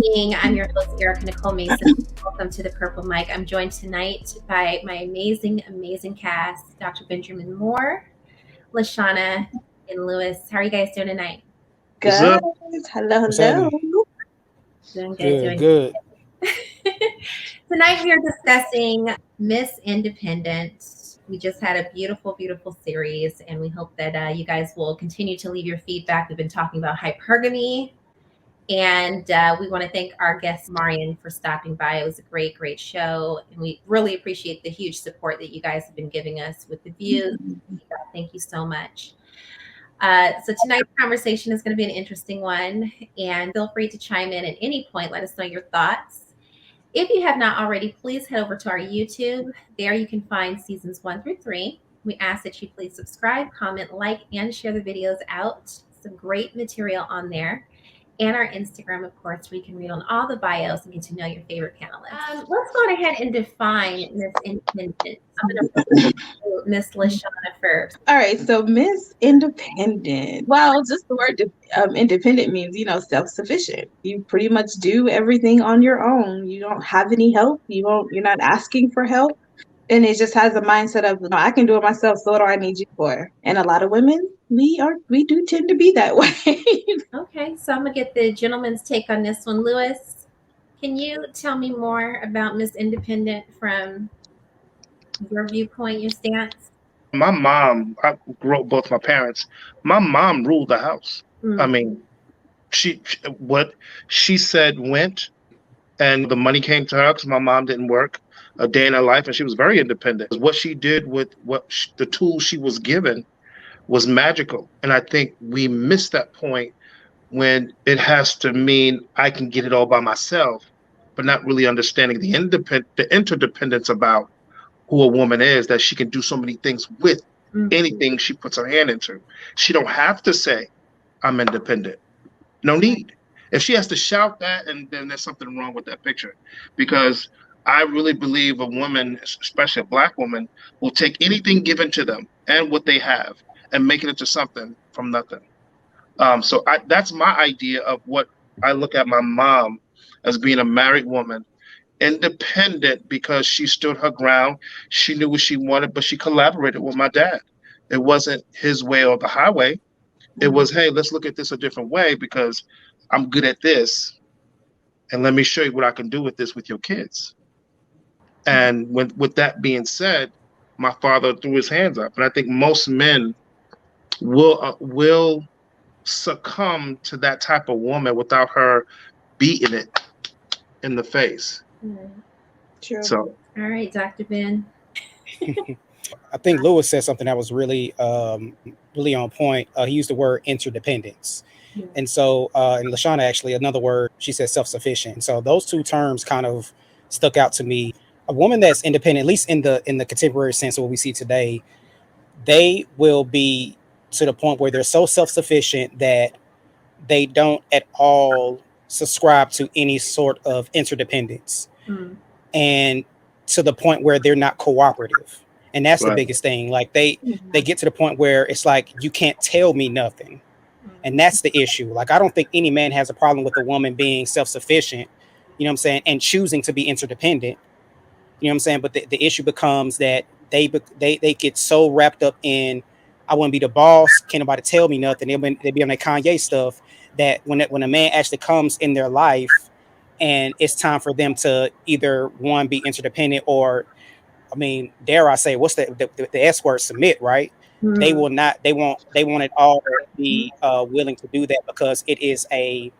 evening. I'm your host, Erica Nichole Mason. Welcome to the Purple Mic. I'm joined tonight by my amazing cast, Dr. Benjamin Moore, LaShonna, and Lewis. How are you guys doing tonight? Good. Hello. Doing good. Good. Tonight we are discussing Miss Independent. We just had a beautiful series, and we hope that you guys will continue to leave your feedback. We've been talking about hypergamy. And we want to thank our guest, Marian, for stopping by. It was a great show. And we really appreciate the huge support that you guys have been giving us with the views. Thank you so much. So tonight's conversation is going to be an interesting one. And feel free to chime in at any point. Let us know your thoughts. If you have not already, please head over to our YouTube. There you can find seasons 1 through 3. We ask that you please subscribe, comment, like, and share the videos out. Some great material on there. And our Instagram, of course, where you can read on all the bios and get to know your favorite panelists. Let's go ahead and define Miss Independent. I'm going to go to Miss LaShonna first. All right, so Miss Independent. Well, just the word independent means, self-sufficient. You pretty much do everything on your own. You don't have any help. You're not asking for help. And it just has a mindset of, I can do it myself, so what do I need you for? And a lot of women, we do tend to be that way. Okay, so I'm going to get the gentleman's take on this one. Lewis, can you tell me more about Miss Independent from your viewpoint, your stance? My mom, I grew up both my parents. My mom ruled the house. I mean, what she said went, and the money came to her because my mom didn't work a day in her life, and she was very independent. What she did with the tools she was given was magical. And I think we miss that point when it has to mean I can get it all by myself, but not really understanding the interdependence about who a woman is, that she can do so many things with anything she puts her hand into. She don't have to say, I'm independent. No need. If she has to shout that, and then there's something wrong with that picture. Because I really believe a woman, especially a Black woman, will take anything given to them and what they have and make it into something from nothing. So that's my idea of what I look at my mom as being a married woman, independent because she stood her ground. She knew what she wanted, but she collaborated with my dad. It wasn't his way or the highway. It was, hey, let's look at this a different way because I'm good at this. And let me show you what I can do with this with your kids. And with that being said, my father threw his hands up. And I think most men will succumb to that type of woman without her beating it in the face. True. So, all right, Dr. Ben. I think Lewis said something that was really on point. He used the word interdependence. And so, and LaShonna actually, another word, she said self-sufficient. And so those two terms kind of stuck out to me. A woman that's independent, at least in the contemporary sense of what we see today, they will be to the point where they're so self-sufficient that they don't at all subscribe to any sort of interdependence. And to the point where they're not cooperative. And that's the biggest thing. Like they get to the point where it's like, you can't tell me nothing. And that's the issue. Like, I don't think any man has a problem with a woman being self-sufficient, you know what I'm saying, and choosing to be interdependent. You know what I'm saying? But the issue becomes that they get so wrapped up in, I want to be the boss, can't nobody tell me nothing. They be on their Kanye stuff, that when a man actually comes in their life and it's time for them to either one, be interdependent, or, I mean, dare I say, what's the S word, submit, right? They will not, they won't at all be willing to do that, because it is a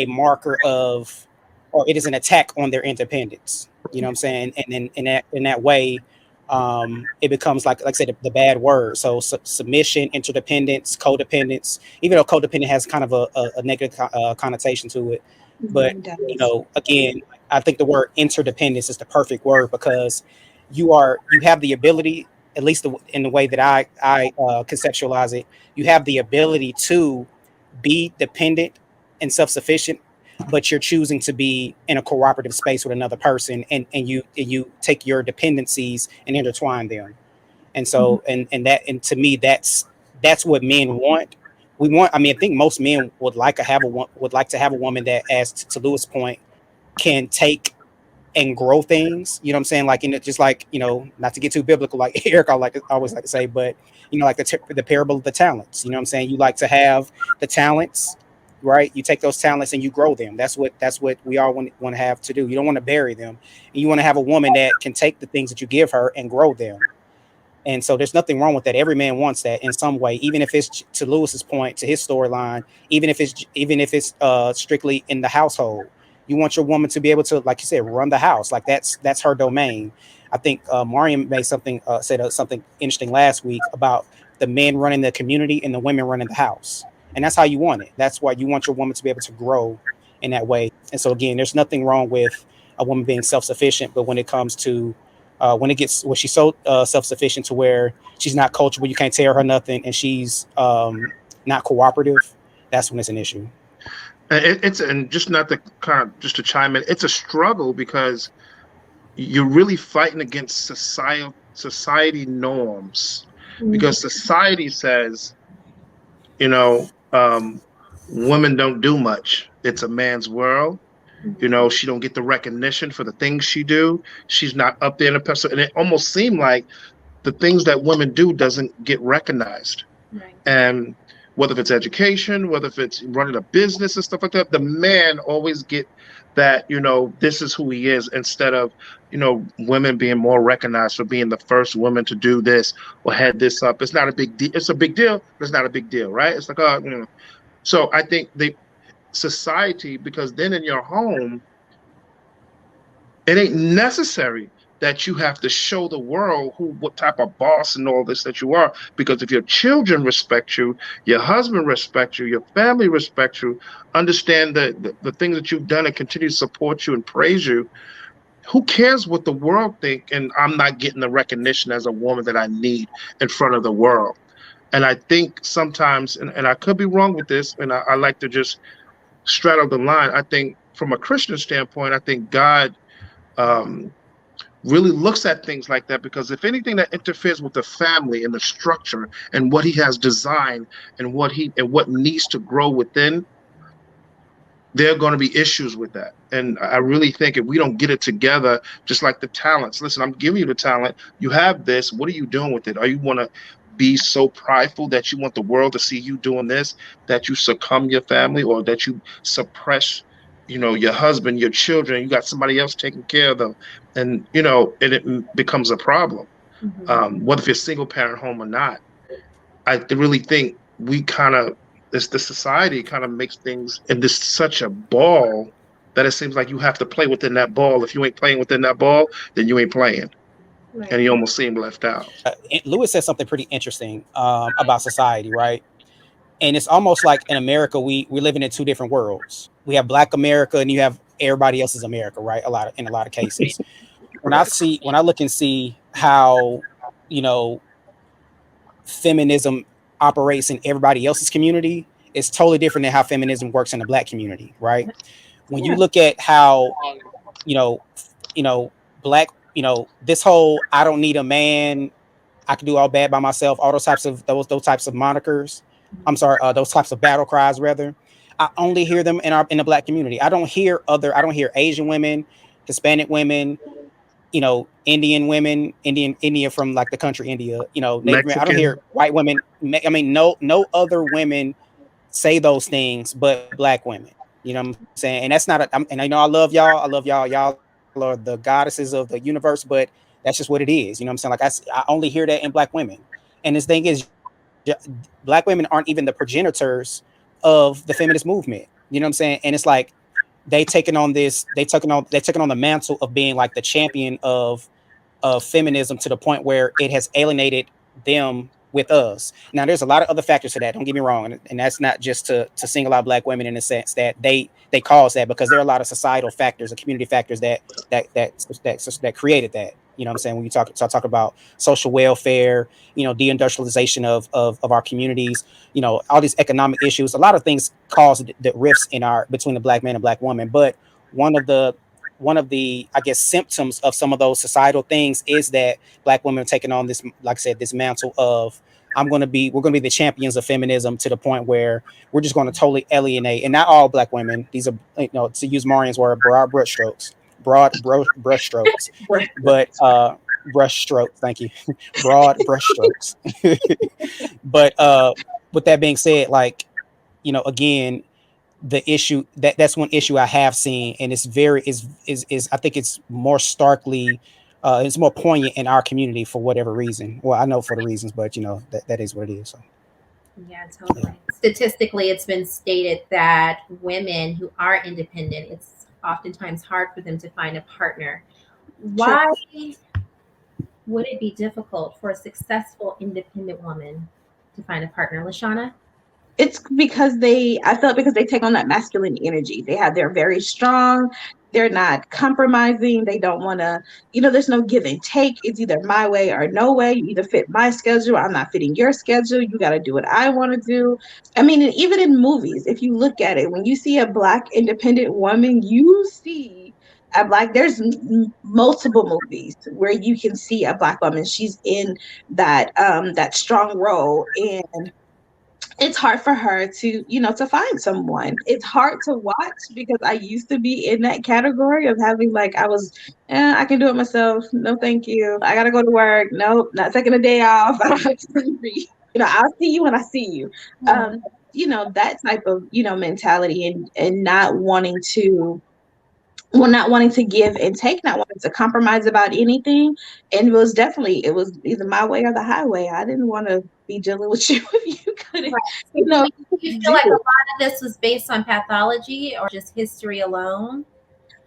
marker of, or it is an attack on their independence. You know what I'm saying? And then in that way, it becomes like I said, the bad word. So submission, interdependence, codependence, even though codependent has kind of a negative connotation to it. But, again, I think the word interdependence is the perfect word, because you have the ability, at least in the way that I conceptualize it, you have the ability to be dependent and self-sufficient, but you're choosing to be in a cooperative space with another person, and you take your dependencies and intertwine them. And so, and to me, that's what men want. we want. I mean, I think most men would like to have a woman that, as to Lewis' point, can take and grow things. You know what I'm saying? Like in it, just like, not to get too biblical, like Eric, always like to say, but like the parable of the talents. You know what I'm saying? You like to have the talents, right? You take those talents and you grow them. That's what we all want to have to do. You don't want to bury them, and you want to have a woman that can take the things that you give her and grow them. And so there's nothing wrong with that. Every man wants that in some way, even if it's, to Lewis's point, to his storyline, even if it's strictly in the household. You want your woman to be able to, like you said, run the house. Like that's her domain. I think Mariam made said something interesting last week about the men running the community and the women running the house. And that's how you want it. That's why you want your woman to be able to grow in that way. And so again, there's nothing wrong with a woman being self-sufficient, but when it comes to when she's so self-sufficient to where she's not coachable, you can't tell her nothing, and she's not cooperative, that's when it's an issue. And just not to just to chime in, it's a struggle because you're really fighting against society norms, because society says, women don't do much. It's a man's world. She don't get the recognition for the things she do. She's not up there in a person. And it almost seemed like the things that women do doesn't get recognized. Right. And whether it's education, whether if it's running a business and stuff like that, the man always get that, this is who he is, instead of, women being more recognized for being the first woman to do this or head this up. It's not a big deal. It's a big deal, but it's not a big deal, right? It's like, So I think society, because then in your home, it ain't necessary that you have to show the world what type of boss and all this that you are, because if your children respect you, your husband respects you, your family respects you, understand the things that you've done and continue to support you and praise you, who cares what the world think? And I'm not getting the recognition as a woman that I need in front of the world. And I think sometimes, and I could be wrong with this, and I like to just straddle the line. I think from a Christian standpoint, I think God really looks at things like that, because if anything that interferes with the family and the structure and what he has designed and what needs to grow within, there are going to be issues with that. And I really think if we don't get it together, just like the talents, listen, I'm giving you the talent, you have this, what are you doing with it? Are you want to be so prideful that you want the world to see you doing this, that you succumb your family, or that you suppress your husband, your children, you got somebody else taking care of them, and it becomes a problem. Whether if you're a single parent home or not, I really think we the society kind of makes things in this such a ball that it seems like you have to play within that ball. If you ain't playing within that ball, then you ain't playing. Right. And you almost seem left out. Lewis said something pretty interesting about society, right? And it's almost like in America, we're living in two different worlds. We have Black America and you have everybody else's America, right? In a lot of cases. When I look and see how, feminism operates in everybody else's community, it's totally different than how feminism works in the Black community, right? When you look at how, Black, this whole "I don't need a man, I can do all bad by myself," all those types of monikers. I'm sorry, those types of battle cries, rather. I only hear them in the Black community. I don't hear Asian women, Hispanic women, Indian women, India from like the country India, Native. I don't hear white women. I mean, no other women say those things but Black women. You know what I'm saying? And that's not. And I know I love y'all. Y'all are the goddesses of the universe, but that's just what it is. You know what I'm saying? Like I only hear that in Black women. And this thing is, Black women aren't even the progenitors of the feminist movement. You know what I'm saying? And it's like they taking on the mantle of being like the champion of feminism, to the point where it has alienated them with us. Now, there's a lot of other factors to that. Don't get me wrong, and that's not just to single out Black women in the sense that they cause that, because there are a lot of societal factors and community factors that created that. You know what I'm saying? When you talk about social welfare, deindustrialization of our communities, all these economic issues, a lot of things cause the rifts between the Black man and Black woman. But one of the I guess symptoms of some of those societal things is that Black women are taking on this, like I said, this mantle of we're going to be the champions of feminism to the point where we're just going to totally alienate, and not all Black women. These are, to use Marian's word, broad brushstrokes, but brushstrokes. Thank you, broad brushstrokes. But with that being said, like, again, the issue that's one issue I have seen, and it's very is I think it's more starkly. It's more poignant in our community for whatever reason. Well, I know for the reasons, but that is what it is. So. Yeah, totally. Yeah. Statistically, it's been stated that women who are independent, it's oftentimes hard for them to find a partner. Why would it be difficult for a successful independent woman to find a partner, LaShonna? It's because I felt because they take on that masculine energy. They're very strong. They're not compromising. They don't want to, there's no give and take. It's either my way or no way. You either fit my schedule. I'm not fitting your schedule. You got to do what I want to do. I mean, even in movies, if you look at it, when you see a Black independent woman, you see there's multiple movies where you can see a Black woman. She's in that strong role, and it's hard for her to, to find someone. It's hard to watch because I used to be in that category of having I I can do it myself. No, thank you. I got to go to work. Nope, not taking a day off. I don't have to be, I'll see you when I see you. That type of, mentality and not wanting to give and take, not wanting to compromise about anything. And it was either my way or the highway. I didn't want to be dealing with you if you couldn't. Right. You feel like a lot of this was based on pathology or just history alone?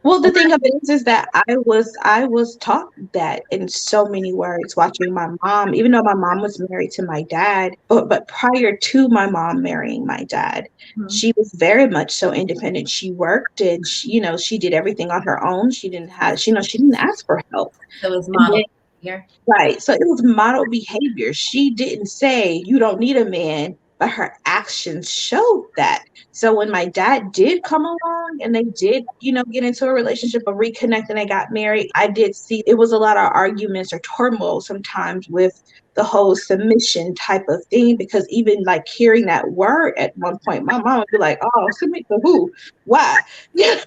Well, the thing of it is that I was taught that in so many words, watching my mom, even though my mom was married to my dad, but prior to my mom marrying my dad, she was very much so independent. She worked and she did everything on her own. She didn't ask for help. So it was model behavior. Right. So it was model behavior. She didn't say you don't need a man, but her actions showed that. So when my dad did come along and they did, get into a relationship or reconnect and they got married, I did see it was a lot of arguments or turmoil sometimes with the whole submission type of thing, because even hearing that word at one point, my mom would be like, oh, submit to who? Why? That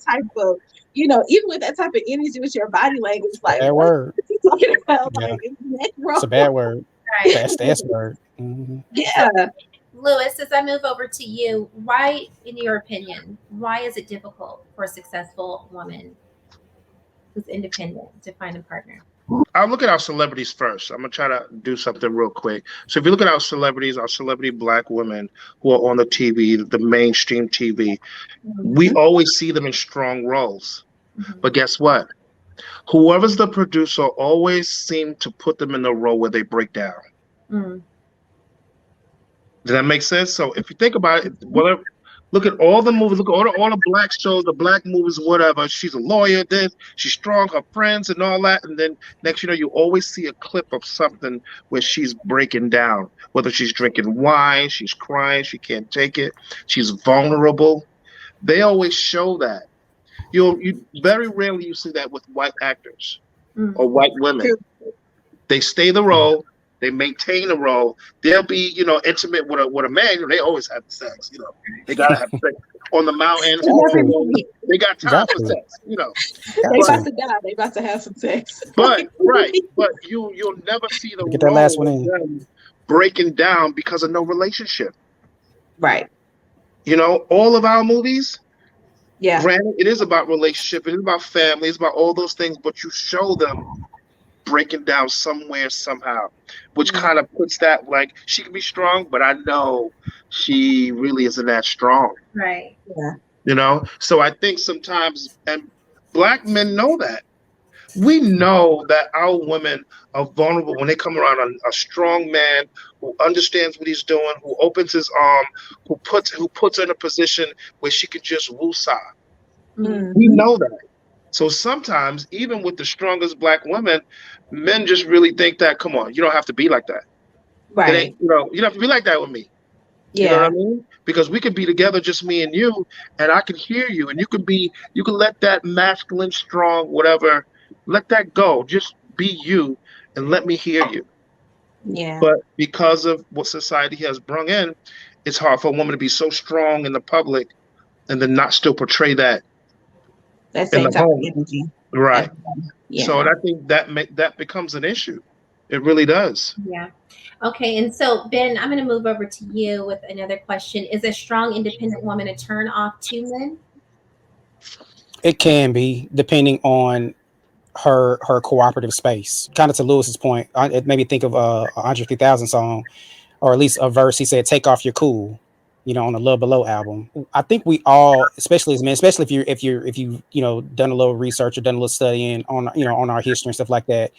type of, even with that type of energy with your body language, bad word. What are you talking about? Yeah. It's a bad word. Right. That's word. Mm-hmm. Yeah. Lewis, as I move over to you, why, in your opinion, why is it difficult for a successful woman who's independent to find a partner? I'll look at our celebrities first. I'm going to try to do something real quick. So if you look at our celebrities, our celebrity Black women who are on the TV, the mainstream TV, we always see them in strong roles. But guess what? Whoever's the producer always seem to put them in the role where they break down. Does that make sense? So if you think about it, look at all the movies, look at all the Black shows, the Black movies, whatever. She's a lawyer, then she's strong, her friends and all that. And then next, you always see a clip of something where she's breaking down, whether she's drinking wine, she's crying, she can't take it, she's vulnerable. They always show that. You very rarely you see that with white actors or white women. They stay the role. They maintain a role. They'll be, intimate with a man. They always have sex. They gotta have sex on the mountain. They got time for sex. They about to die. They about to have some sex. But you'll never see the get that last one in. Them breaking down because of no relationship. Right. All of our movies. Yeah. Granted, it is about relationship. It is about family. It's about all those things. But you show them breaking down somewhere, somehow, which kind of puts that she can be strong, but I know she really isn't that strong. Right. Yeah. So I think sometimes, and Black men know that. We know that our women are vulnerable when they come around a strong man who understands what he's doing, who opens his arm, who puts her in a position where she can just woosah. We know that. So sometimes, even with the strongest Black women, men just really think that, come on, you don't have to be like that. Right. You don't have to be like that with me. Yeah. You know what I mean? Because we could be together, just me and you, and I can hear you, and you can let that masculine, strong, whatever, let that go. Just be you and let me hear you. Yeah. But because of what society has brung in, it's hard for a woman to be so strong in the public and then not still portray that That in same the type of home. energy. Right. So Yeah. I think that becomes an issue. It really does. Yeah. Okay. And so, Ben, I'm going to move over to you with another question. Is a strong, independent woman a turn off to men? It can be, depending on her cooperative space. Kind of to Lewis's point, it made me think of a Andre 3000 song, or at least a verse. He said, "Take off your cool," on the Love Below album. I think we all, especially as men, especially if you done a little research or done a little studying on on our history and stuff like that.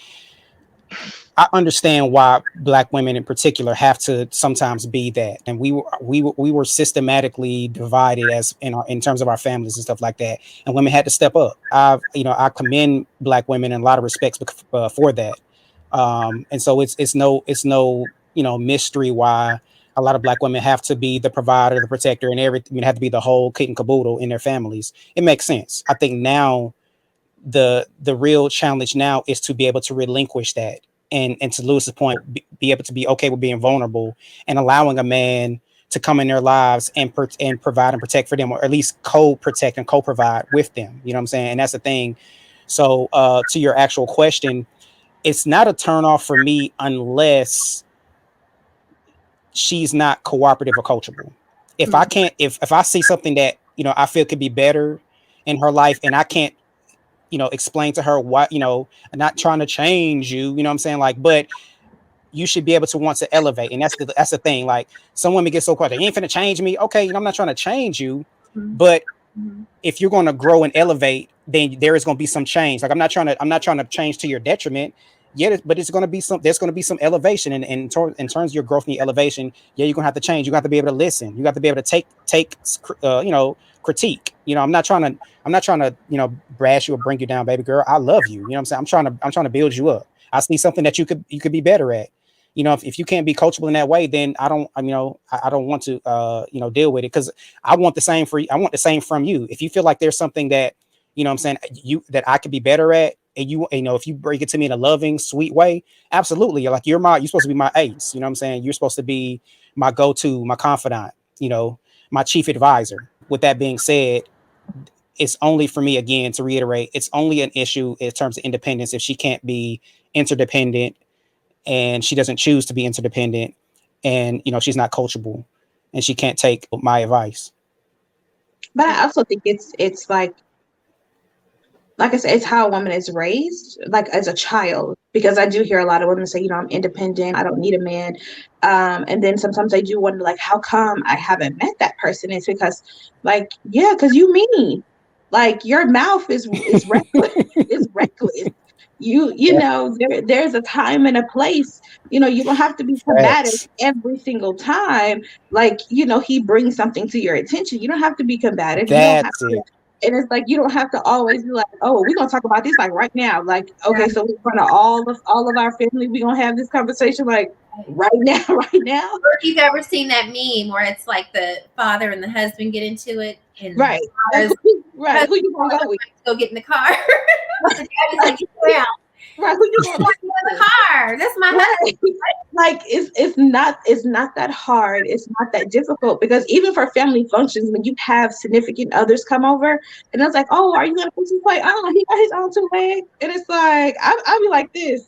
I understand why Black women in particular have to sometimes be that, and we were systematically divided as in terms of our families and stuff like that, and women had to step up. I commend Black women in a lot of respects for that, and so it's no mystery why a lot of Black women have to be the provider, the protector, and everything. Have to be the whole kit and caboodle in their families. It makes sense. I think now the real challenge now is to be able to relinquish that, and to Lewis's point, be able to be okay with being vulnerable and allowing a man to come in their lives and provide and protect for them, or at least co-protect and co-provide with them. You know what I'm saying? And that's the thing. So to your actual question, it's not a turn off for me unless she's not cooperative or coachable. If I can't, if I see something that I feel could be better in her life, and I can't explain to her what, I'm not trying to change you, you know what I'm saying? Like, but you should be able to want to elevate. And that's the thing. Like, some women get so quiet, they ain't finna change me. Okay, I'm not trying to change you, but if you're going to grow and elevate, then there is going to be some change. Like, I'm not trying to change to your detriment. Yeah, but there's going to be some elevation, and in terms of your growth and your elevation, yeah, you're going to have to change. You got to be able to listen. You got to be able to take critique. I'm not trying to brash you or bring you down, baby girl. I love you. You know what I'm saying? I'm trying to build you up. I see something that you could be better at. If you can't be coachable in that way, then I don't want to deal with it, because I want the same from you. If you feel like there's something that I'm saying, that I could be better at, and if you bring it to me in a loving, sweet way, absolutely. Like, you're supposed to be my ace. You know what I'm saying? You're supposed to be my go-to, my confidant, my chief advisor. With that being said, it's only, for me, again, to reiterate, it's only an issue in terms of independence if she can't be interdependent, and she doesn't choose to be interdependent, and she's not coachable, and she can't take my advice. But I also think it's like I said, it's how a woman is raised, like as a child, because I do hear a lot of women say, I'm independent, I don't need a man. And then sometimes I do wonder, like, how come I haven't met that person? It's because, like, yeah, because you mean, like, your mouth is reckless. It's reckless. There's a time and a place. You don't have to be combative every single time. Like, he brings something to your attention. You don't have to be combative. You don't have to. And it's like, you don't have to always be like, oh, we're gonna talk about this like right now. Like, okay, so in front of all of our family, we're gonna have this conversation like right now. Or if you've ever seen that meme where it's like the father and the husband get into it, and right. Who you gonna go with? Go get in the car. The daddy's like, yeah. Right, who you gonna in the car? That's my husband. Like, it's not that hard. It's not that difficult, because even for family functions, when you have significant others come over, and it's like, oh, are you gonna put some play? Oh, he got his own 2 legs, and it's like, I'll be like this.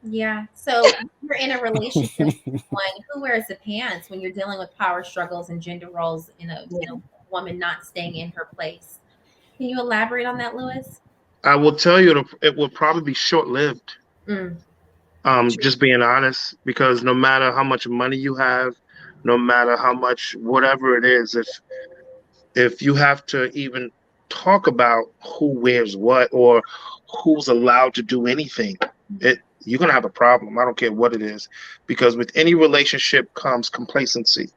Yeah. So you're in a relationship with someone who wears the pants when you're dealing with power struggles and gender roles in a woman not staying in her place. Can you elaborate on that, Lewis? I will tell you, it will probably be short-lived. Just being honest, because no matter how much money you have, no matter how much whatever it is, if you have to even talk about who wears what or who's allowed to do anything, you're gonna have a problem. I don't care what it is, because with any relationship comes complacency.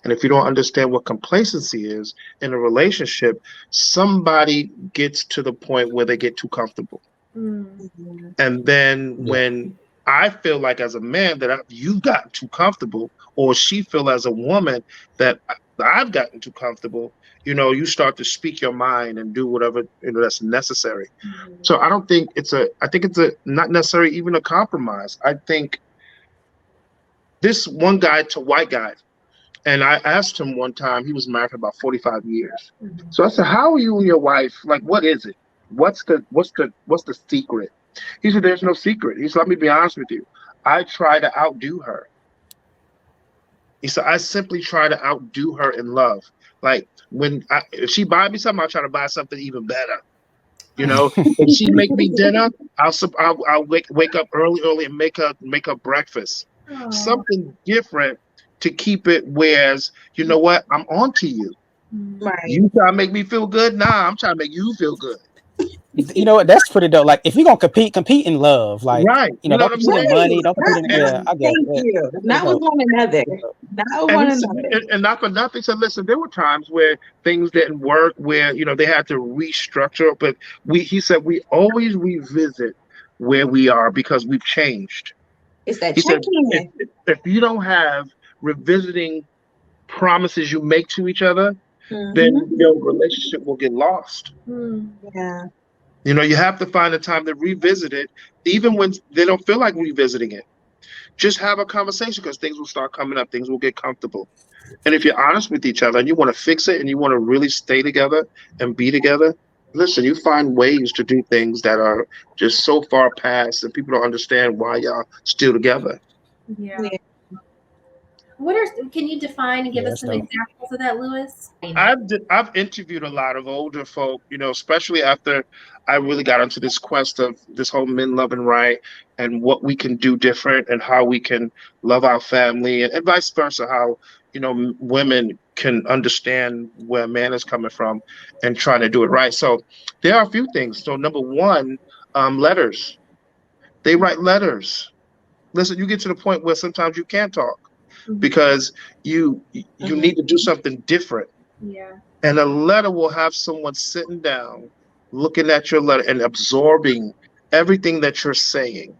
And if you don't understand what complacency is in a relationship, somebody gets to the point where they get too comfortable. And then when I feel like, as a man, that you've gotten too comfortable, or she feel as a woman that I've gotten too comfortable, you start to speak your mind and do whatever that's necessary. So I think it's a not necessarily even a compromise. I think this one guy to white guy, and I asked him one time, he was married for about 45 years. So I said, how are you and your wife? Like, what is it? What's the secret? He said, there's no secret. He said, let me be honest with you. I try to outdo her. He said, I simply try to outdo her in love. Like if she buy me something, I'll try to buy something even better. If she make me dinner, I'll wake up early and make her breakfast. Aww. Something different to keep it. Whereas, you know what? I'm on to you. Right. You try to make me feel good. Nah, I'm trying to make you feel good. You know what? That's pretty dope. Like, if you're gonna compete in love, like, right. Don't compete in money, don't compete in I get Thank you. Not with one another. Not with one another. And not for nothing. So listen, there were times where things didn't work, where they had to restructure. But he said we always revisit where we are because we've changed. It's that check-in. If you don't have revisiting promises you make to each other, then your relationship will get lost. Yeah. You have to find a time to revisit it, even when they don't feel like revisiting it. Just have a conversation, because things will start coming up. Things will get comfortable. And if you're honest with each other and you want to fix it and you want to really stay together and be together, listen, you find ways to do things that are just so far past and people don't understand why y'all still together. Yeah. Can you define and give us some examples of that, Lewis? I've interviewed a lot of older folk, especially after I really got into this quest of this whole men loving right and what we can do different and how we can love our family and vice versa, how, women can understand where a man is coming from and trying to do it right. So there are a few things. So number one, letters. They write letters. Listen, you get to the point where sometimes you can't talk because you need to do something different. Yeah. And a letter will have someone sitting down, looking at your letter and absorbing everything that you're saying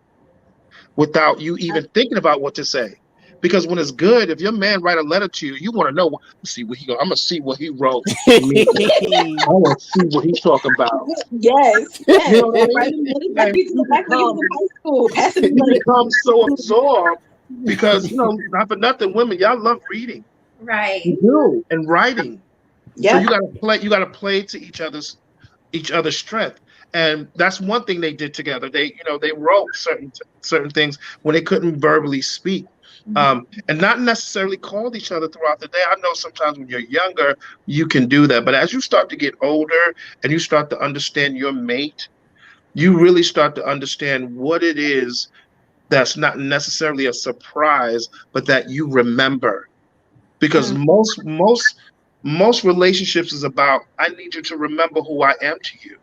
without you even thinking about what to say. Because when it's good, if your man write a letter to you, you want to know. Let's see what I'm gonna see what he wrote. I want to see what he's talking about. Yes. You know what I mean? Like you become so absorbed because not for nothing, women, y'all love reading. Right. You do, and writing. Yeah. So you gotta play to each other's strength. And that's one thing they did together. They wrote certain things when they couldn't verbally speak. And not necessarily called each other throughout the day. I know sometimes when you're younger, you can do that. But as you start to get older and you start to understand your mate, you really start to understand what it is that's not necessarily a surprise, but that you remember. Because most relationships is about, I need you to remember who I am to you.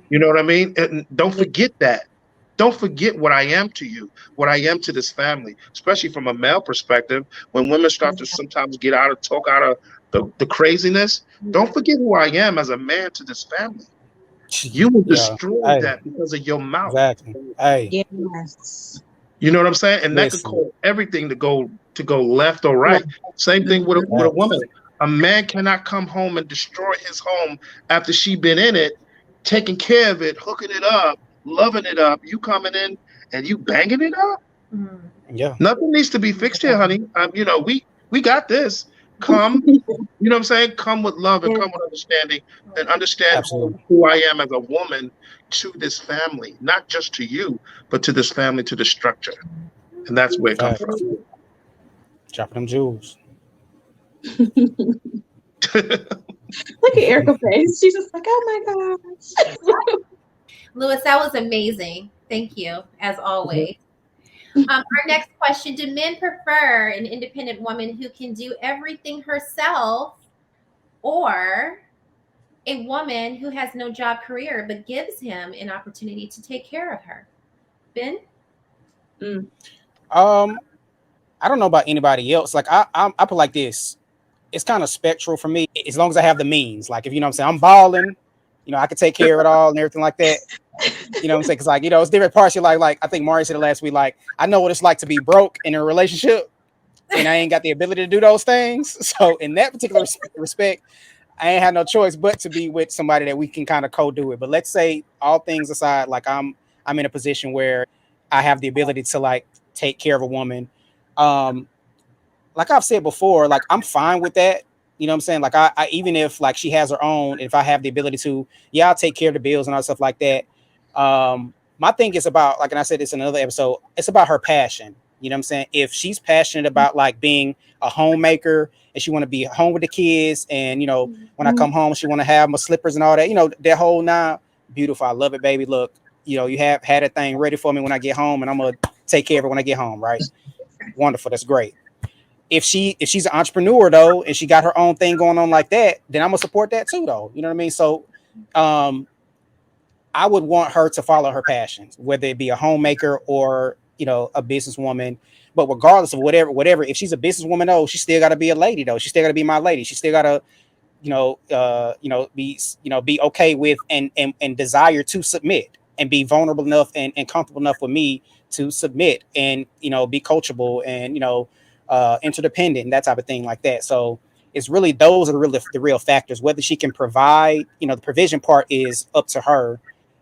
You know what I mean? And don't forget that. Don't forget what I am to you, what I am to this family, especially from a male perspective. When women start to sometimes talk out of the craziness, don't forget who I am as a man to this family. You will destroy that because of your mouth. Exactly. Yes. You know what I'm saying? And that could cause everything to go left or right. Same thing with a woman. A man cannot come home and destroy his home after she been in it, taking care of it, hooking it up, loving it up. You coming in and you banging it up. Yeah. Nothing needs to be fixed here, honey. We got this. Come, you know what I'm saying? Come with love and come with understanding and understand who I am as a woman to this family, not just to you, but to this family, to the structure. And that's where it comes from. Dropping them jewels. Look at Erica's face. She's just like, oh my gosh. Lewis, that was amazing. Thank you, as always. Our next question: do men prefer an independent woman who can do everything herself, or a woman who has no job career but gives him an opportunity to take care of her? Ben? I don't know about anybody else. Like I put like this. It's kind of spectral for me, as long as I have the means. Like, if you know what I'm saying, I'm balling, I can take care of it all and everything like that. You know what I'm saying? Because, like, it's different parts. You're like I think Mario said it last week. Like, I know what it's like to be broke in a relationship. and I ain't got the ability to do those things. So in that particular respect, I ain't had no choice but to be with somebody that we can kind of co-do it. But let's say all things aside, like I'm in a position where I have the ability to like take care of a woman. Like I've said before, like I'm fine with that. You know what I'm saying? Like I even if like she has her own, if I have the ability to, yeah, I'll take care of the bills and all stuff like that. My thing is about, like, and I said this in another episode, it's about her passion. You know what I'm saying? If she's passionate about like being a homemaker and she want to be home with the kids, and when I come home, she want to have my slippers and all that, that whole nine, beautiful. I love it, baby. Look, you have had a thing ready for me when I get home, and I'm gonna take care of it when I get home, right? Wonderful. That's great. If she's an entrepreneur though, and she got her own thing going on like that, then I'm gonna support that too, though. You know what I mean? So I would want her to follow her passions, whether it be a homemaker or a businesswoman. But regardless of whatever, if she's a businesswoman, though, she still got to be a lady, though. She still got to be my lady. She still got to be okay with and desire to submit and be vulnerable enough and comfortable enough with me to submit and be coachable and interdependent and that type of thing like that. So it's really, those are the real factors. Whether she can provide, the provision part is up to her,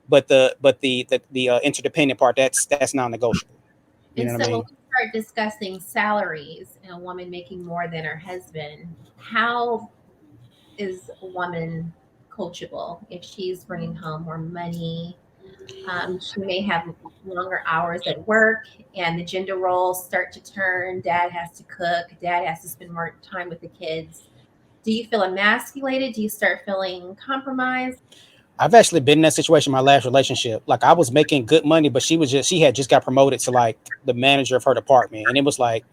but the interdependent part, that's non-negotiable. You know what I mean? When we start discussing salaries and a woman making more than her husband, how is a woman coachable if she's bringing home more money? She may have longer hours at work, and the gender roles start to turn. Dad has to cook. Dad has to spend more time with the kids. Do you feel emasculated? Do you start feeling compromised? I've actually been in that situation in my last relationship. Like, I was making good money, but she had just got promoted to like the manager of her department. And it was like,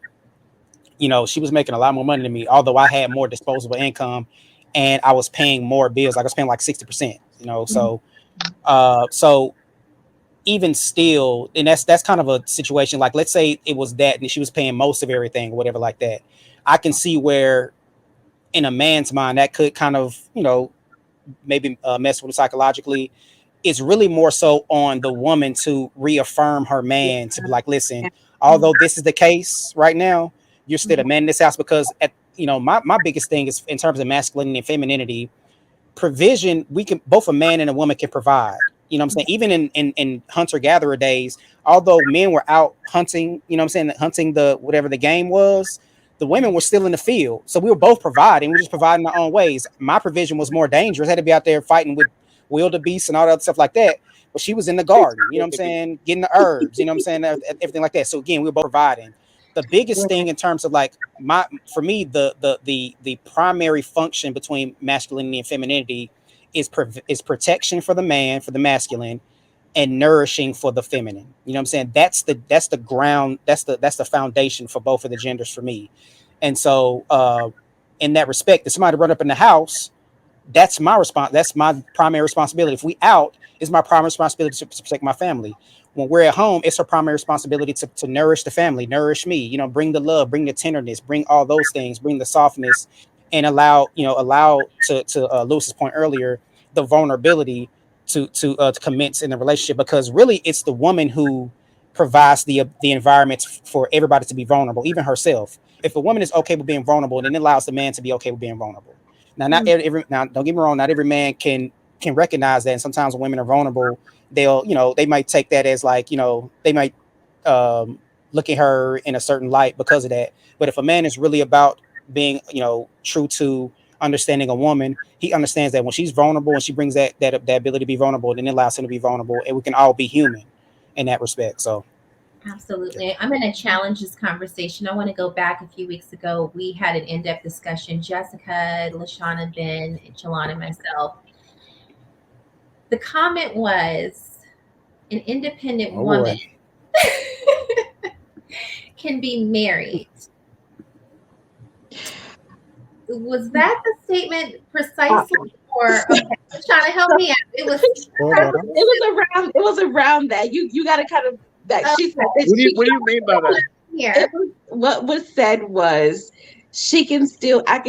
she was making a lot more money than me, although I had more disposable income and I was paying more bills. Like, I was paying like 60%, so, so even still, and that's kind of a situation, like, let's say it was that, and she was paying most of everything or whatever like that. I can see where in a man's mind that could kind of, maybe mess with him psychologically. It's really more so on the woman to reaffirm her man, to be like, listen, although this is the case right now, you're still a man in this house. Because my biggest thing is, in terms of masculinity and femininity, provision, we can, both a man and a woman can provide. You know what I'm saying? Even in hunter-gatherer days, although men were out hunting, hunting the whatever the game was, the women were still in the field. So we were both providing. We were just providing in our own ways. My provision was more dangerous. I had to be out there fighting with wildebeest and all that other stuff like that. But she was in the garden, getting the herbs, everything like that. So again, we were both providing. The biggest thing in terms of like for me, the primary function between masculinity and femininity is protection for the man, for the masculine, and nourishing for the feminine. You know what I'm saying? That's the ground, that's the foundation for both of the genders for me. And so in that respect, if somebody run up in the house, that's my response. That's my primary responsibility. If we out, it's my primary responsibility to protect my family. When we're at home, it's our primary responsibility to nourish the family, nourish me, bring the love, bring the tenderness, bring all those things, bring the softness, and allow to Lewis's point earlier, the vulnerability to commence in a relationship, because really it's the woman who provides the environment for everybody to be vulnerable, even herself. If a woman is okay with being vulnerable, then it allows the man to be okay with being vulnerable. Now, not every, now, don't get me wrong, not every man can recognize that. And sometimes when women are vulnerable, they'll, they might take that as like, they might look at her in a certain light because of that. But if a man is really about being, true to understanding a woman, he understands that when she's vulnerable and she brings that ability to be vulnerable, then it allows him to be vulnerable, and we can all be human in that respect. So. Absolutely. I'm going to challenge this conversation. I want to go back a few weeks ago. We had an in-depth discussion. Jessica, LaShonna, Ben, Chalana, and myself. The comment was, an independent woman can be married. Was that the statement precisely? Or okay, LaShonna, help me out. It was around that. You got to kind of. That she said that what do you mean by that? Yeah. What was said was, I can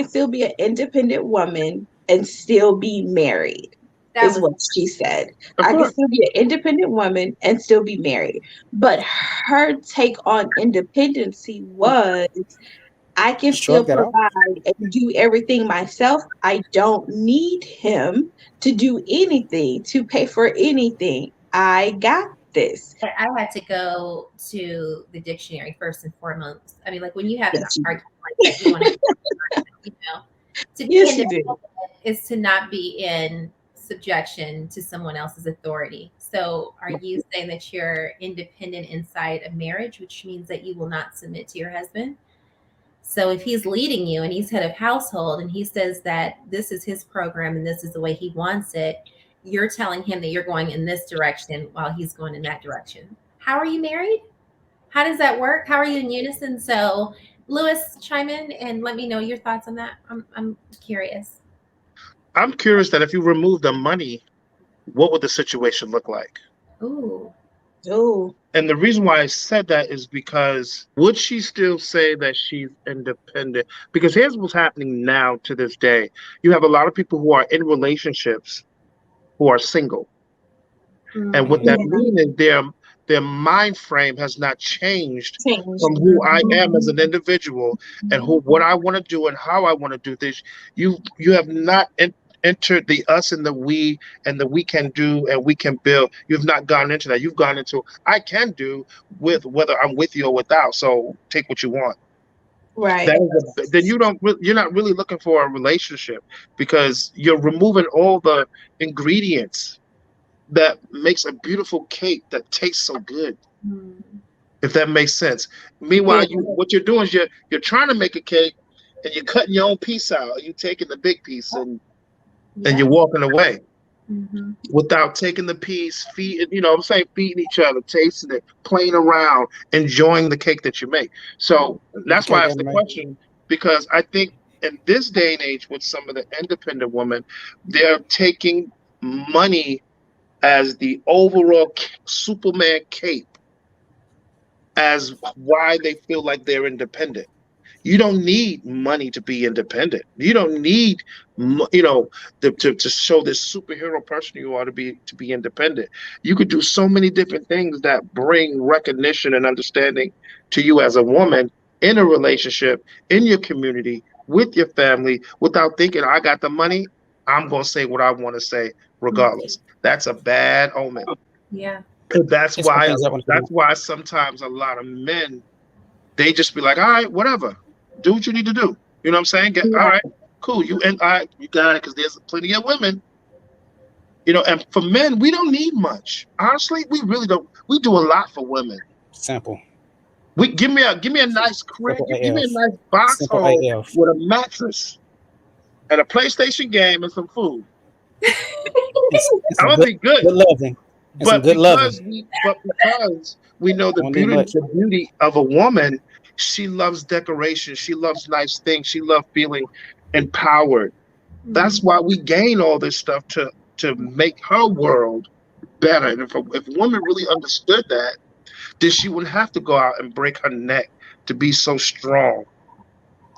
still be an independent woman and still be married. What she said. I can still be an independent woman and still be married. But her take on independency was, I can still provide and do everything myself. I don't need him to do anything, to pay for anything. I got this. I had to go to the dictionary first and foremost. I mean, like when you have an argument like that, you want to, you know, to be independent is to not be in subjection to someone else's authority. So are you saying that you're independent inside a marriage, which means that you will not submit to your husband? So if he's leading you and he's head of household and he says that this is his program and this is the way he wants it, you're telling him that you're going in this direction while he's going in that direction. How are you married? How does that work? How are you in unison? So Lewis, chime in and let me know your thoughts on that. I'm curious. I'm curious that if you remove the money, what would the situation look like? Ooh. And the reason why I said that is because would she still say that she's independent? Because here's what's happening now to this day. You have a lot of people who are in relationships who are single. And what that means is their mind frame has not changed from who I am as an individual and what I want to do and how I want to do this. You have not entered the us and the we can do and we can build. You've not gone into that. You've gone into I can do with whether I'm with you or without. So take what you want. Right. Then you're not really looking for a relationship because you're removing all the ingredients that makes a beautiful cake that tastes so good. If that makes sense. Meanwhile, what you're doing is you're trying to make a cake and you're cutting your own piece out. You're taking the big piece and you're walking away without taking the piece, feeding each other, tasting it, playing around, enjoying the cake that you make. So that's why I asked the question, because I think in this day and age with some of the independent women, they're taking money as the overall Superman cape as why they feel like they're independent. You don't need money to be independent. You don't need, to show this superhero person you are to be independent. You could do so many different things that bring recognition and understanding to you as a woman in a relationship, in your community, with your family, without thinking, I got the money, I'm going to say what I want to say regardless. That's a bad omen. Yeah. That's why sometimes a lot of men, they just be like, all right, whatever. Do what you need to do. You know what I'm saying? All right, cool. You got it, because there's plenty of women. And for men, we don't need much. Honestly, we really don't. We do a lot for women. Simple. Give me a nice crib. Give me a nice box home with a mattress and a PlayStation game and some food. I'm gonna be good. Good loving. But because we know the beauty of a woman, she loves decoration. She loves nice things. She loves feeling empowered. That's why we gain all this stuff to make her world better. And if a woman really understood that, then she wouldn't have to go out and break her neck to be so strong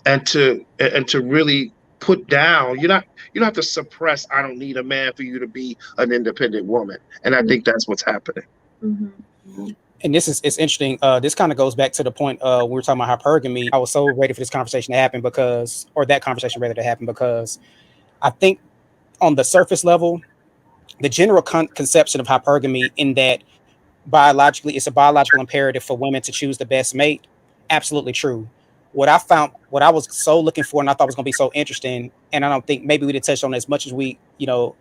and to really put down. You don't have to suppress, I don't need a man for you to be an independent woman. And I think that's what's happening. And it's interesting. This kind of goes back to the point we were talking about hypergamy. I was so ready for this conversation to happen because I think on the surface level, the general conception of hypergamy in that biologically, it's a biological imperative for women to choose the best mate. Absolutely true. What I was so looking for and I thought was going to be so interesting, and I don't think maybe we didn't touch on as much as we,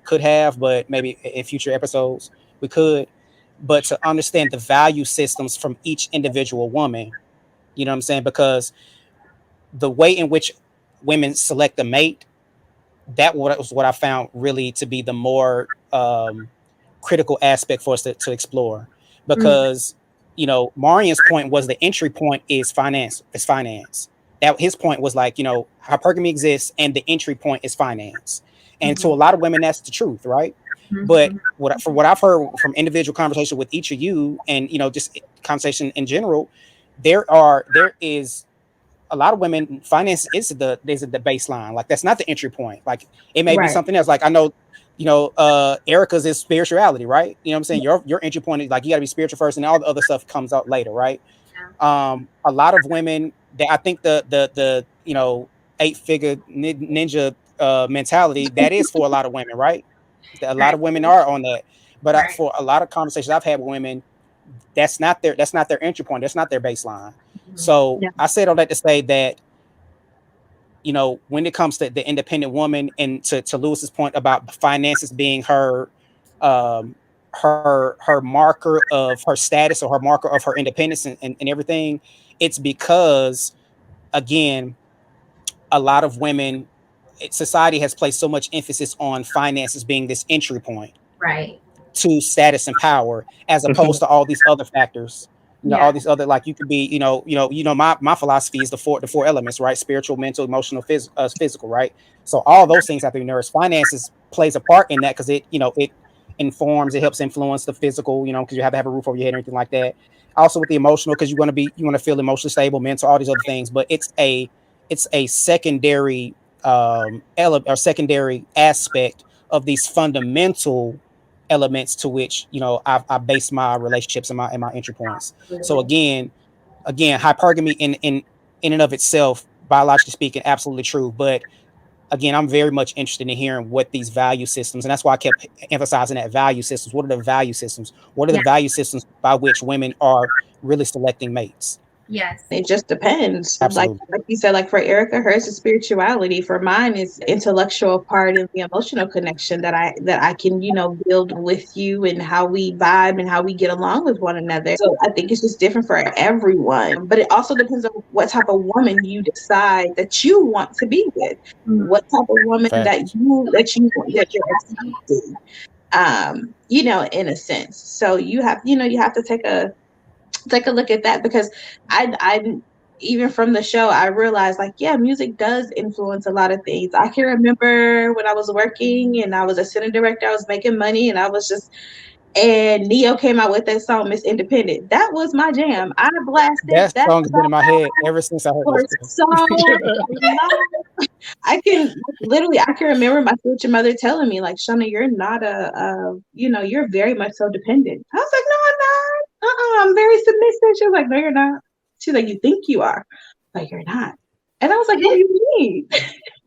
could have, but maybe in future episodes we could, but to understand the value systems from each individual woman, you know what I'm saying? Because the way in which women select a mate, that was what I found really to be the more critical aspect for us to explore. Because Marian's point was the entry point is finance. That his point was like, hypergamy exists and the entry point is finance. And to a lot of women, that's the truth, right? But from what I've heard from individual conversation with each of you, and just conversation in general, there is a lot of women. Finance is the baseline. Like that's not the entry point. Like it may be something else. Like I know, Erica's is spirituality, right? You know what I'm saying? Your entry point is like you got to be spiritual first, and all the other stuff comes out later, right? A lot of women I think the 8-figure ninja mentality, that is for a lot of women, right? A lot of women are on that, but for a lot of conversations I've had with women, that's not their entry point. That's not their baseline. So I said all that to say that, when it comes to the independent woman, and to Lewis's point about finances being her her marker of her status, or her marker of her independence, and everything, it's because, again, a lot of women, society has placed so much emphasis on finances being this entry point to status and power, as opposed to all these other factors. All these other, like, you could be, my philosophy is the four elements, right? Spiritual, mental, emotional, physical, right? So all those things have to be nourished. Finances plays a part in that, because it informs, it helps influence the physical, because you have to have a roof over your head and everything like that. Also with the emotional, because you want to feel emotionally stable, mental, all these other things. But it's a secondary element, or secondary aspect of these fundamental elements to which I base my relationships and my entry points. So again, hypergamy in and of itself, biologically speaking, absolutely true. But again, I'm very much interested in hearing what these value systems, and that's why I kept emphasizing that value systems. What are the value systems? What are the value systems by which women are really selecting mates? It just depends. Absolutely. Like you said, like for Erica, hers is spirituality. For mine is intellectual part and the emotional connection that I can, build with you, and how we vibe and how we get along with one another. So I think it's just different for everyone. But it also depends on what type of woman you decide that you want to be with. What type of woman that you're accepting, in a sense. So you have to take a look at that, because I even from the show, I realized, like, music does influence a lot of things. I can remember when I was working and I was a center director, I was making money, and and Neo came out with that song, Miss Independent. That was my jam. I blasted that song has been in my head ever since I heard it. So I can remember my future mother telling me, like, Shona, you're not you're very much so dependent. I was like, no, I'm not. I'm very submissive. She was like, no, you're not. She's like, you think you are, but you're not. And I was like, what do you mean?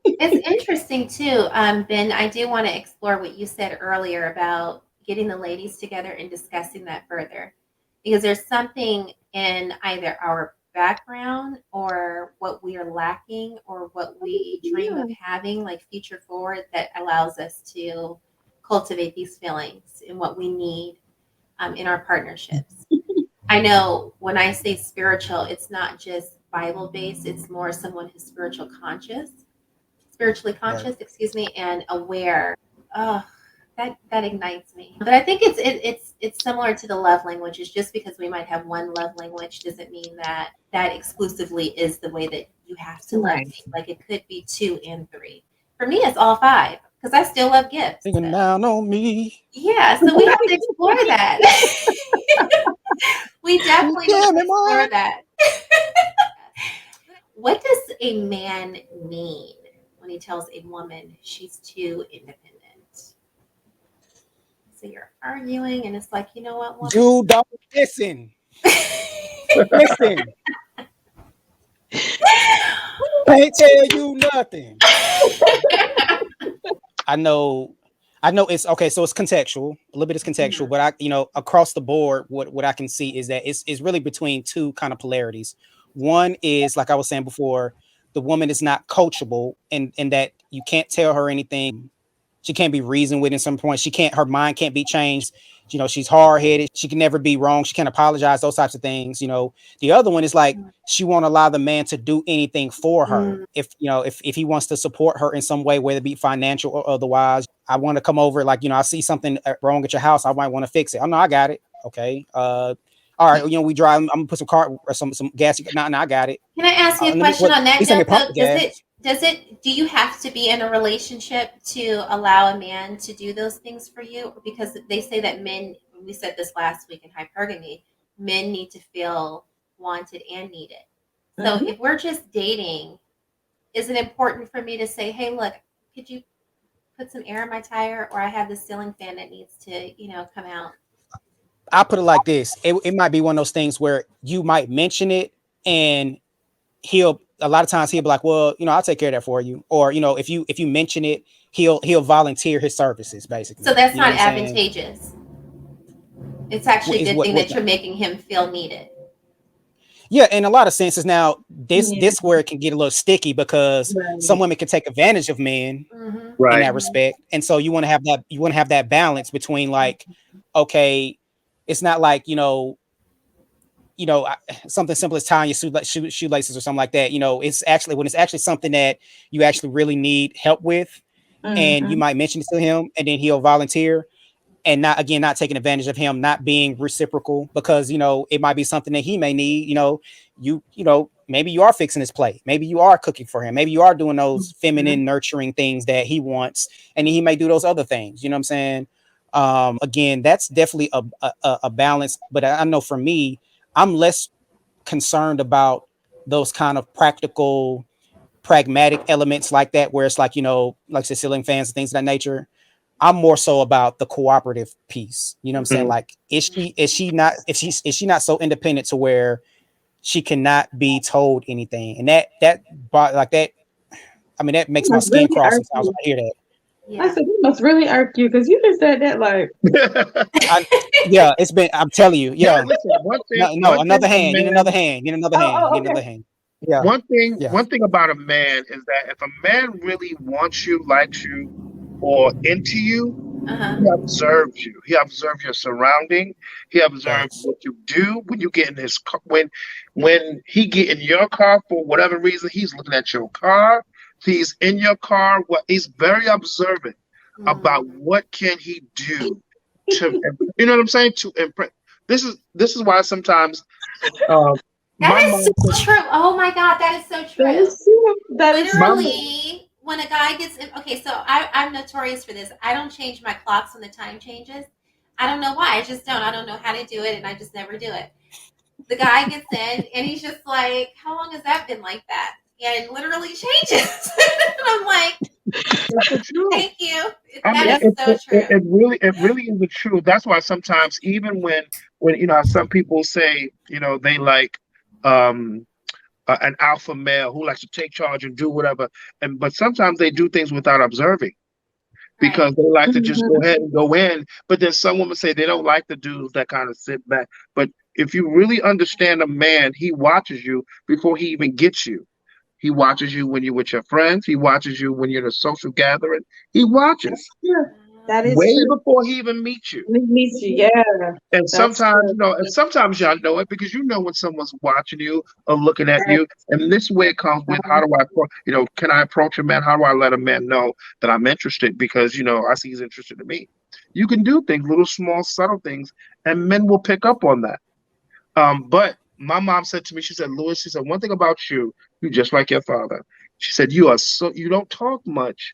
It's interesting too, Ben. I do want to explore what you said earlier about getting the ladies together and discussing that further, because there's something in either our background or what we are lacking or what we dream of having, like future forward, that allows us to cultivate these feelings and what we need in our partnerships. I know when I say spiritual, it's not just Bible based, it's more someone who's spiritually conscious, and aware. Oh, that ignites me. But I think it's similar to the love languages. Just because we might have one love language doesn't mean that exclusively is the way that you have to love me. Like, it could be 2 and 3. For me, it's all 5, because I still love gifts. Thinking down on me. Yeah, so we have to explore that. We definitely need to explore that. What does a man mean when he tells a woman she's too independent? So you're arguing, and it's like, you know what, woman? You don't listen. Listen. Can't tell you nothing. I know it's okay. So it's contextual. A little bit is contextual, but across the board, what I can see is that it's really between two kind of polarities. One is, like I was saying before, the woman is not coachable, and that you can't tell her anything. She can't be reasoned with at some point. Her mind can't be changed. She's hard-headed. She can never be wrong. She can't apologize, those types of things. The other one is like, she won't allow the man to do anything for her. If he wants to support her in some way, whether it be financial or otherwise, I want to come over, like, I see something wrong at your house, I might want to fix it. Oh, no, I got it. Okay. All right. We drive, I'm gonna put some car or some gas. No, I got it. Can I ask you a question on that note? Do you have to be in a relationship to allow a man to do those things for you? Because they say that men, we said this last week in hypergamy, men need to feel wanted and needed. So if we're just dating, is it important for me to say, hey, look, could you put some air in my tire, or I have this ceiling fan that needs to, come out? I'll put it like this. It might be one of those things where you might mention it, and a lot of times he'll be like, well, I'll take care of that for you. Or, if you mention it, he'll volunteer his services, basically. So that's not advantageous. It's actually a good thing that you're making him feel needed. Yeah, in a lot of senses. Now, this where it can get a little sticky because some women can take advantage of men in that respect, and so you want to have that. You want to have that balance between like, okay, it's not like something simple as tying your shoelaces or something like that. It's actually something that you actually really need help with, and you might mention it to him, and then he'll volunteer. And not taking advantage of him, not being reciprocal, because it might be something that he may need. Maybe you are fixing his plate, maybe you are cooking for him, maybe you are doing those feminine nurturing things that he wants, and he may do those other things. You know what I'm saying? Again, that's definitely a balance. But I know for me, I'm less concerned about those kind of pragmatic elements like that, where it's like like ceiling fans and things of that nature. I'm more so about the cooperative piece. You know what I'm saying? Like, is she not so independent to where she cannot be told anything? And that makes my skin crawl sometimes when I hear that. Yeah. I said, you must really irk you, because you just said that like. It's been. I'm telling you. Yeah. Listen, another hand. Get another hand. Get another hand. Get another hand. Yeah. One thing about a man is that if a man really wants you, likes you, or into you, he observes you. He observes your surrounding. He observes what you do when you get in his car. When he get in your car for whatever reason, he's looking at your car. He's in your car. He's very observant about what can he do to, you know what I'm saying, to impress. This is why sometimes. That is so true. Oh my God, that is so true. That is true. Literally. When a guy gets in, okay, so I'm notorious for this. I don't change my clocks when the time changes. I don't know why. I just don't. I don't know how to do it, and I just never do it. The guy gets in, and he's just like, how long has that been like that? And it literally changes. And I'm like, thank you. That is so true. It really is the truth. That's why sometimes, even when some people say, they like an alpha male who likes to take charge and do whatever, but sometimes they do things without observing, because they like to just go ahead and go in. But then some women say they don't like the dudes that kind of sit back. But if you really understand a man, he watches you before he even gets you. He watches you when you're with your friends. He watches you when you're in a social gathering. He watches. Yeah, that is way true. Before he even meets you. Yeah. And sometimes, and sometimes y'all know it, because when someone's watching you or looking at you. And this way it comes with, how do I, can I approach a man? How do I let a man know that I'm interested? Because, I see he's interested in me. You can do things, little, small, subtle things, and men will pick up on that. But my mom said to me, she said, Louis, she said, one thing about you, you're just like your father. She said, you don't talk much.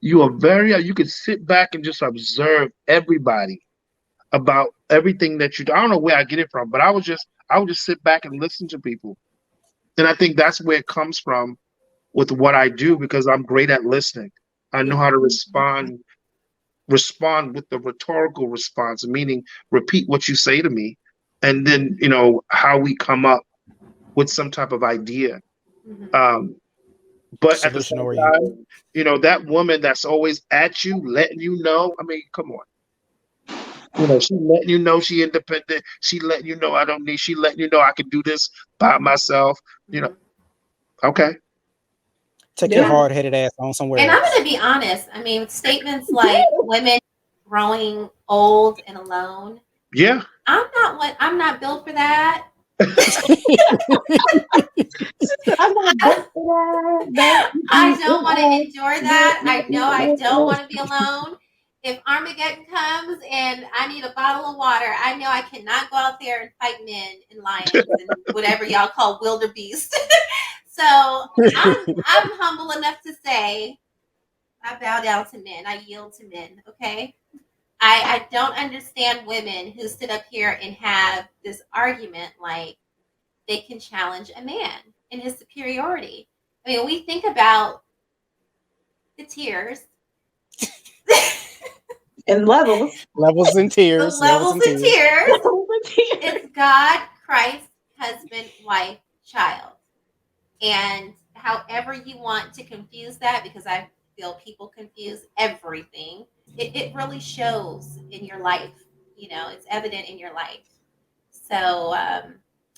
You are you can sit back and just observe everybody about everything that you do. I don't know where I get it from, but I would just sit back and listen to people. And I think that's where it comes from with what I do, because I'm great at listening. I know how to respond with the rhetorical response, meaning repeat what you say to me. And then, how we come up with some type of idea. But at the same time, that woman that's always at you, letting you know, I mean, come on. She letting you know she independent. She letting you know I don't need. She letting you know I can do this by myself. Okay. Take your hard-headed ass on somewhere. And I'm going to be honest. I mean, statements like women growing old and alone. Yeah. I'm not built for that. I don't want to endure that. I know I don't want to be alone. If Armageddon comes and I need a bottle of water, I know I cannot go out there and fight men and lions and whatever y'all call wildebeest. So I'm humble enough to say I bow down to men. I yield to men. Okay. I don't understand women who sit up here and have this argument like they can challenge a man in his superiority. I mean, we think about the tears. And levels and tiers. The levels and tiers. It's God, Christ, husband, wife, child. And however you want to confuse that, because I feel people confuse everything, it really shows in your life. It's evident in your life. So,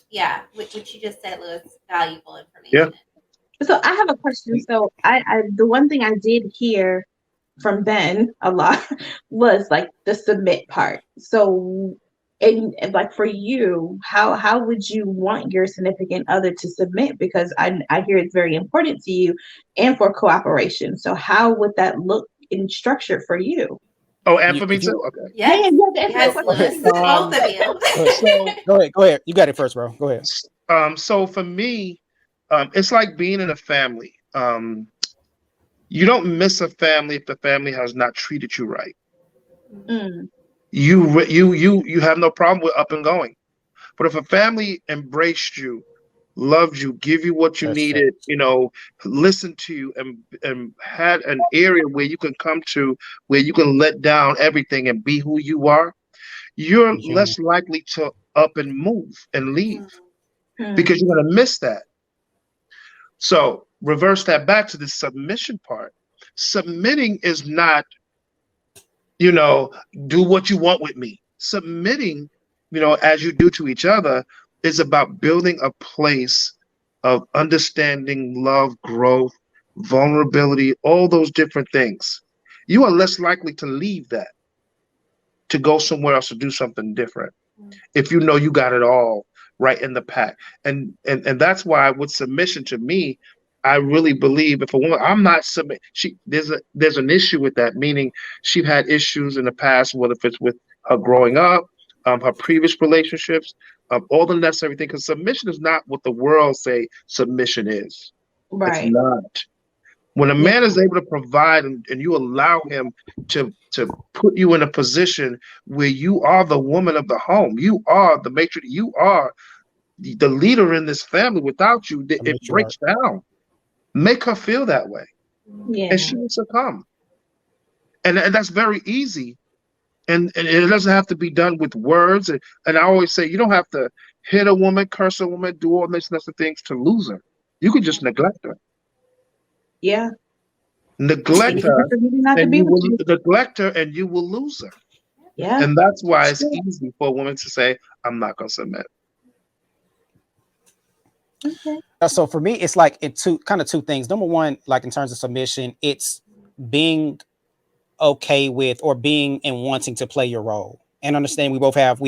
yeah, what you just said, Louis, valuable information. So I have a question. So I the one thing I did hear from Ben a lot was like the submit part. So and like for you, how would you want your significant other to submit? Because I hear it's very important to you and for cooperation. So how would that look in structure for you? Oh, and for me too? Okay. Yes. Yes, Louis. Both of you. So Go ahead. You got it first, bro. Go ahead. So for me, it's like being in a family. You don't miss a family if the family has not treated you right. Mm. You have no problem with up and going. But if a family embraced you, loved you, give you what you needed, listen to you, and had an area where you can come to, where you can let down everything and be who you are, you're less likely to up and move and leave because you're going to miss that. So reverse that back to the submission part. Submitting is not, do what you want with me. Submitting, as you do to each other, is about building a place of understanding, love, growth, vulnerability, all those different things. You are less likely to leave that, to go somewhere else to do something different, if you know you got it all right in the pack. And that's why with submission, to me, I really believe if a woman, I'm not submit, there's an issue with that, meaning she had issues in the past, whether if it's with her growing up, her previous relationships, all the necessary things. Because submission is not what the world say submission is. It's Right. not. When a man is able to provide and you allow him to put you in a position where you are the woman of the home, you are the matron, you are the leader in this family. Without you, it breaks down. Make her feel that way, and she will succumb. And that's very easy. And it doesn't have to be done with words. And I always say you don't have to hit a woman, curse a woman, do all these necessary things to lose her. You could just neglect her. Yeah. Neglect her, and you will neglect her, and you will lose her. Yeah. And that's why it's easy for a woman to say, "I'm not going to submit." Okay. So for me, it's like two things. Number one, like in terms of submission, it's being okay with or being and wanting to play your role and understand we both have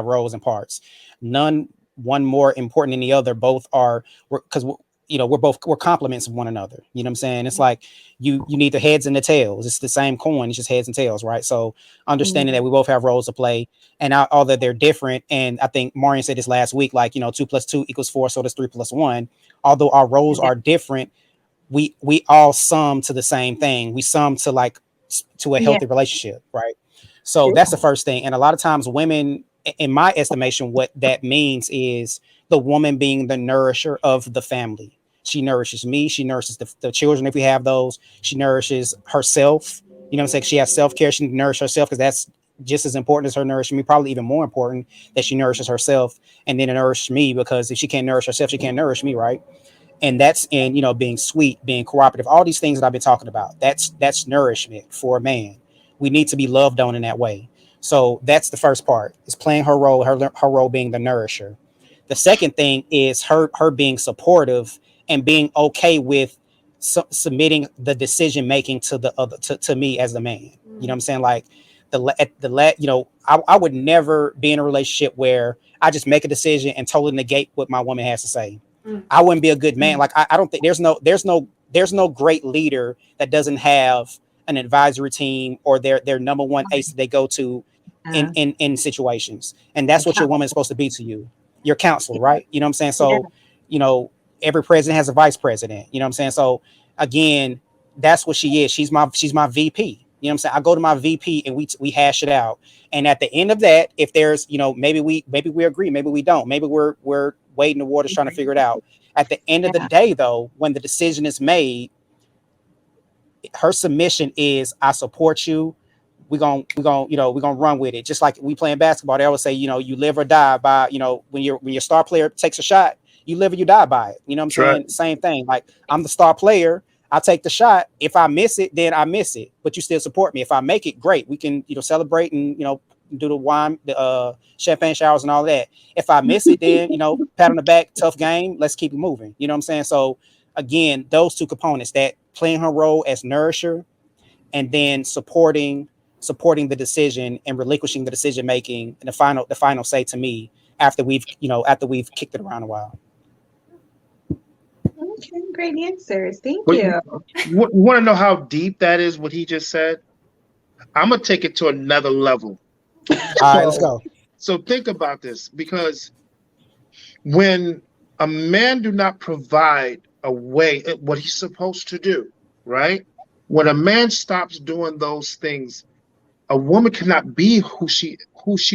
roles and parts. None one more important than the other. Both are, because we're complements of one another. You know what I'm saying? It's like you need the heads and the tails. It's the same coin. It's just heads and tails, right? So understanding that we both have roles to play, and although they're different, and I think Marian said this last week, like 2 + 2 = 4, so does 3 + 1. Although our roles are different, we all sum to the same thing. We sum to a healthy relationship, right? So that's the first thing. And a lot of times women, in my estimation, what that means is the woman being the nourisher of the family. She nourishes me. She nourishes the children, if we have those. She nourishes herself. You know what I'm saying? She has self-care. She nourishes herself because that's just as important as her nourishing me, probably even more important that she nourishes herself and then nourish me, because if she can't nourish herself, she can't nourish me, right? And that's in being sweet, being cooperative, all these things that I've been talking about. That's nourishment for a man. We need to be loved on in that way. So that's the first part, is playing her role, her role being the nourisher. The second thing is her being supportive and being okay with submitting the decision making to the other, to me as the man. You know what I'm saying? Like I would never be in a relationship where I just make a decision and totally negate what my woman has to say. I wouldn't be a good man. Like I don't think there's no great leader that doesn't have an advisory team or their number one ace that they go to in situations. And that's what your woman is supposed to be to you. Your counselor, right? You know what I'm saying? So, every president has a vice president. You know what I'm saying? So again, that's what she is. She's my VP. You know what I'm saying? I go to my VP and we hash it out. And at the end of that, if there's, maybe we agree, maybe we don't, maybe we're wading the waters trying to figure it out. At the end of the day, though, when the decision is made, her submission is, I support you. We're gonna run with it. Just like we playing basketball, they always say, you live or die by, when your star player takes a shot, you live or you die by it. You know what I'm saying? Right. Same thing. Like, I'm the star player. I take the shot. If I miss it, then I miss it. But you still support me. If I make it, great. We can, celebrate and, do the wine, the champagne showers and all that. If I miss it, then, pat on the back, tough game. Let's keep it moving. You know what I'm saying? So again, those two components, that playing her role as nourisher and then supporting the decision and relinquishing the decision making, and the final say to me after we've kicked it around a while. Okay, great answers. Thank But you. you want to know how deep that is, what he just said? I'm going to take it to another level. All right, let's go. So think about this, because when a man do not provide a way, what he's supposed to do, right? When a man stops doing those things, a woman cannot be who she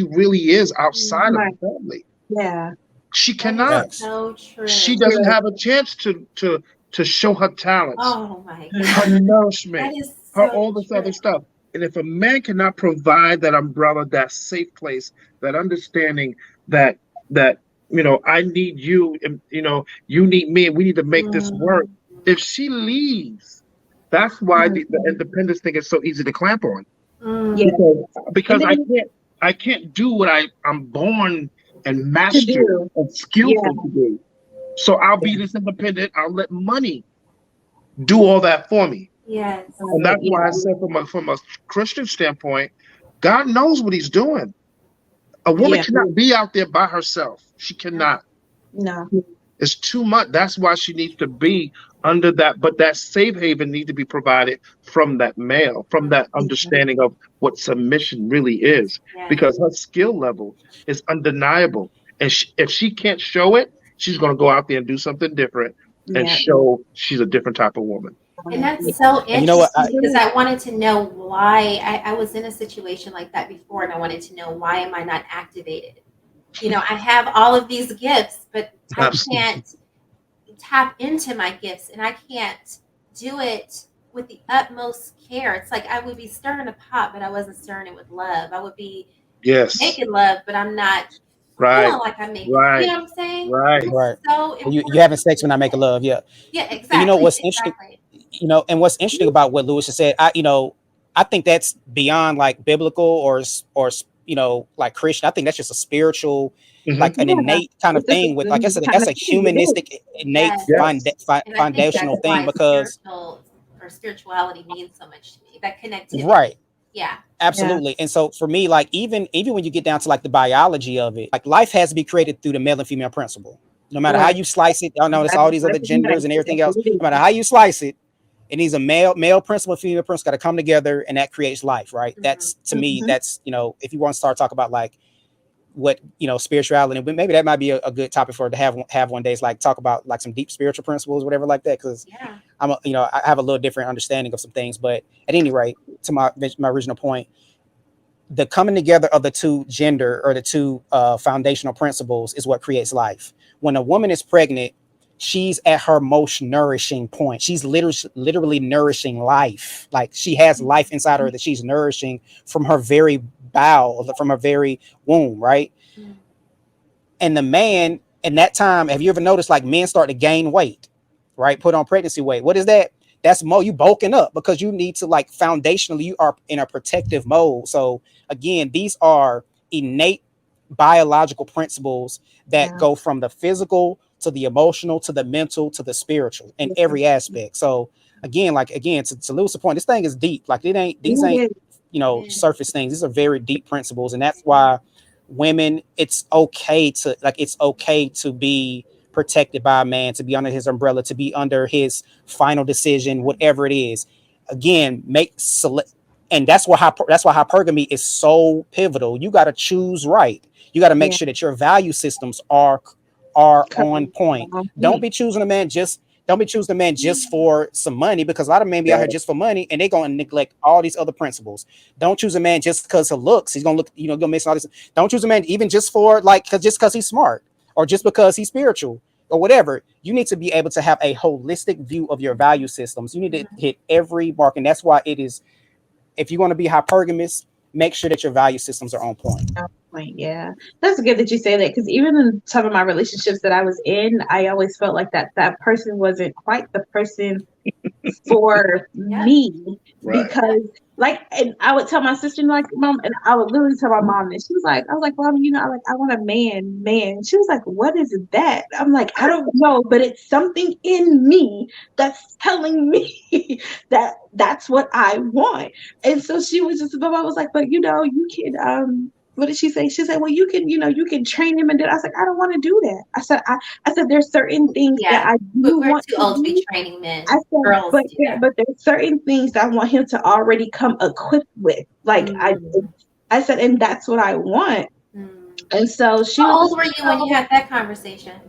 really is outside of the family. Yeah. She cannot. So true. She doesn't have a chance to show her talents, Oh my God. her nourishment, That is her so all this true. other stuff. And if a man cannot provide that umbrella, that safe place, that understanding that I need you, and you need me, and we need to make this work. If she leaves, that's why the independence thing is so easy to clamp on. Yeah. Because I can't do what I'm born and mastered and skillful to do. So I'll be this independent. I'll let money do all that for me. Yes. And that's why I said from a Christian standpoint, God knows what he's doing. A woman cannot be out there by herself. She cannot. No. It's too much. That's why she needs to be under that. But that safe haven needs to be provided from that male, from that understanding of what submission really is. Yes. Because her skill level is undeniable. And if she can't show it, she's going to go out there and do something different and show she's a different type of woman. And that's so interesting, you know what, because I wanted to know why. I was in a situation like that before, and I wanted to know, why am I not activated? I have all of these gifts, but I can't tap into my gifts, and I can't do it with the utmost care. It's like I would be stirring a pot, but I wasn't stirring it with love. I would be making love, but I'm not feeling like I'm making. Right. You know what I'm saying? Right. So you having sex when I make love. Yeah. Yeah, exactly. And you know what's interesting? And what's interesting about what Lewis has said, I think that's beyond like biblical or like Christian. I think that's just a spiritual, like an innate kind of thing with, like I said, that's a humanistic, innate, foundational thing, because spirituality means so much to me. That connectivity. Right. Yeah. Absolutely. And so for me, like even when you get down to like the biology of it, like life has to be created through the male and female principle. No matter how you slice it, y'all notice all these other genders and everything else. No matter how you slice it, it needs a male principle and female principle got to come together, and that creates life, right? That's, to me, that's, if you want to start talking about like what, spirituality, but maybe that might be a good topic for to have one day, is like talk about like some deep spiritual principles, whatever like that, because I have a little different understanding of some things. But at any rate, to my original point, the coming together of the two gender, or the two foundational principles, is what creates life. When a woman is pregnant, she's at her most nourishing point. She's literally nourishing life. Like, she has life inside her that she's nourishing from her very bowel, from her very womb, right? And the man, in that time, have you ever noticed like men start to gain weight, right? Put on pregnancy weight. What is that? That's you bulking up, because you need to, like, foundationally, you are in a protective mode. So again, these are innate biological principles that go from the physical to the emotional to the mental to the spiritual in every aspect. So again, to Lewis's point, this thing is deep. Like, these ain't surface things. These are very deep principles, and that's why women, it's okay to be protected by a man, to be under his umbrella, to be under his final decision, whatever it is. Again, and that's why hypergamy is so pivotal. You got to choose right. You got to make sure that your value systems are on point. Don't be choosing a man just for some money, because a lot of men be out here just for money, and they're going to neglect all these other principles. Don't choose a man just because of looks. He's going to look, go miss all this. Don't choose a man even just for just because he's smart, or just because he's spiritual, or whatever. You need to be able to have a holistic view of your value systems. You need to hit every mark, and that's why it is. If you want to be hypergamous, make sure that your value systems are on point. point. Yeah, that's good that you say that, because even in some of my relationships that I was in, I always felt like that person wasn't quite the person for me, Right. because like, and I would tell my sister, like, mom, and I would literally tell my mom this. She was like, I was like, mom, I want a man. She was like, what is that? I'm like, I don't know, but it's something in me that's telling me that that's what I want. And so she was just, my mom was like, but you can, what did she say? She said, well, you can train him. And then I was like, I don't want to do that. I said, there's certain things that Yeah, I do we're want too to old to be do. training men. I said, Girls do that. but there's certain things that I want him to already come equipped with. Like I said, and that's what I want. And so she was How just old were you when you had that conversation?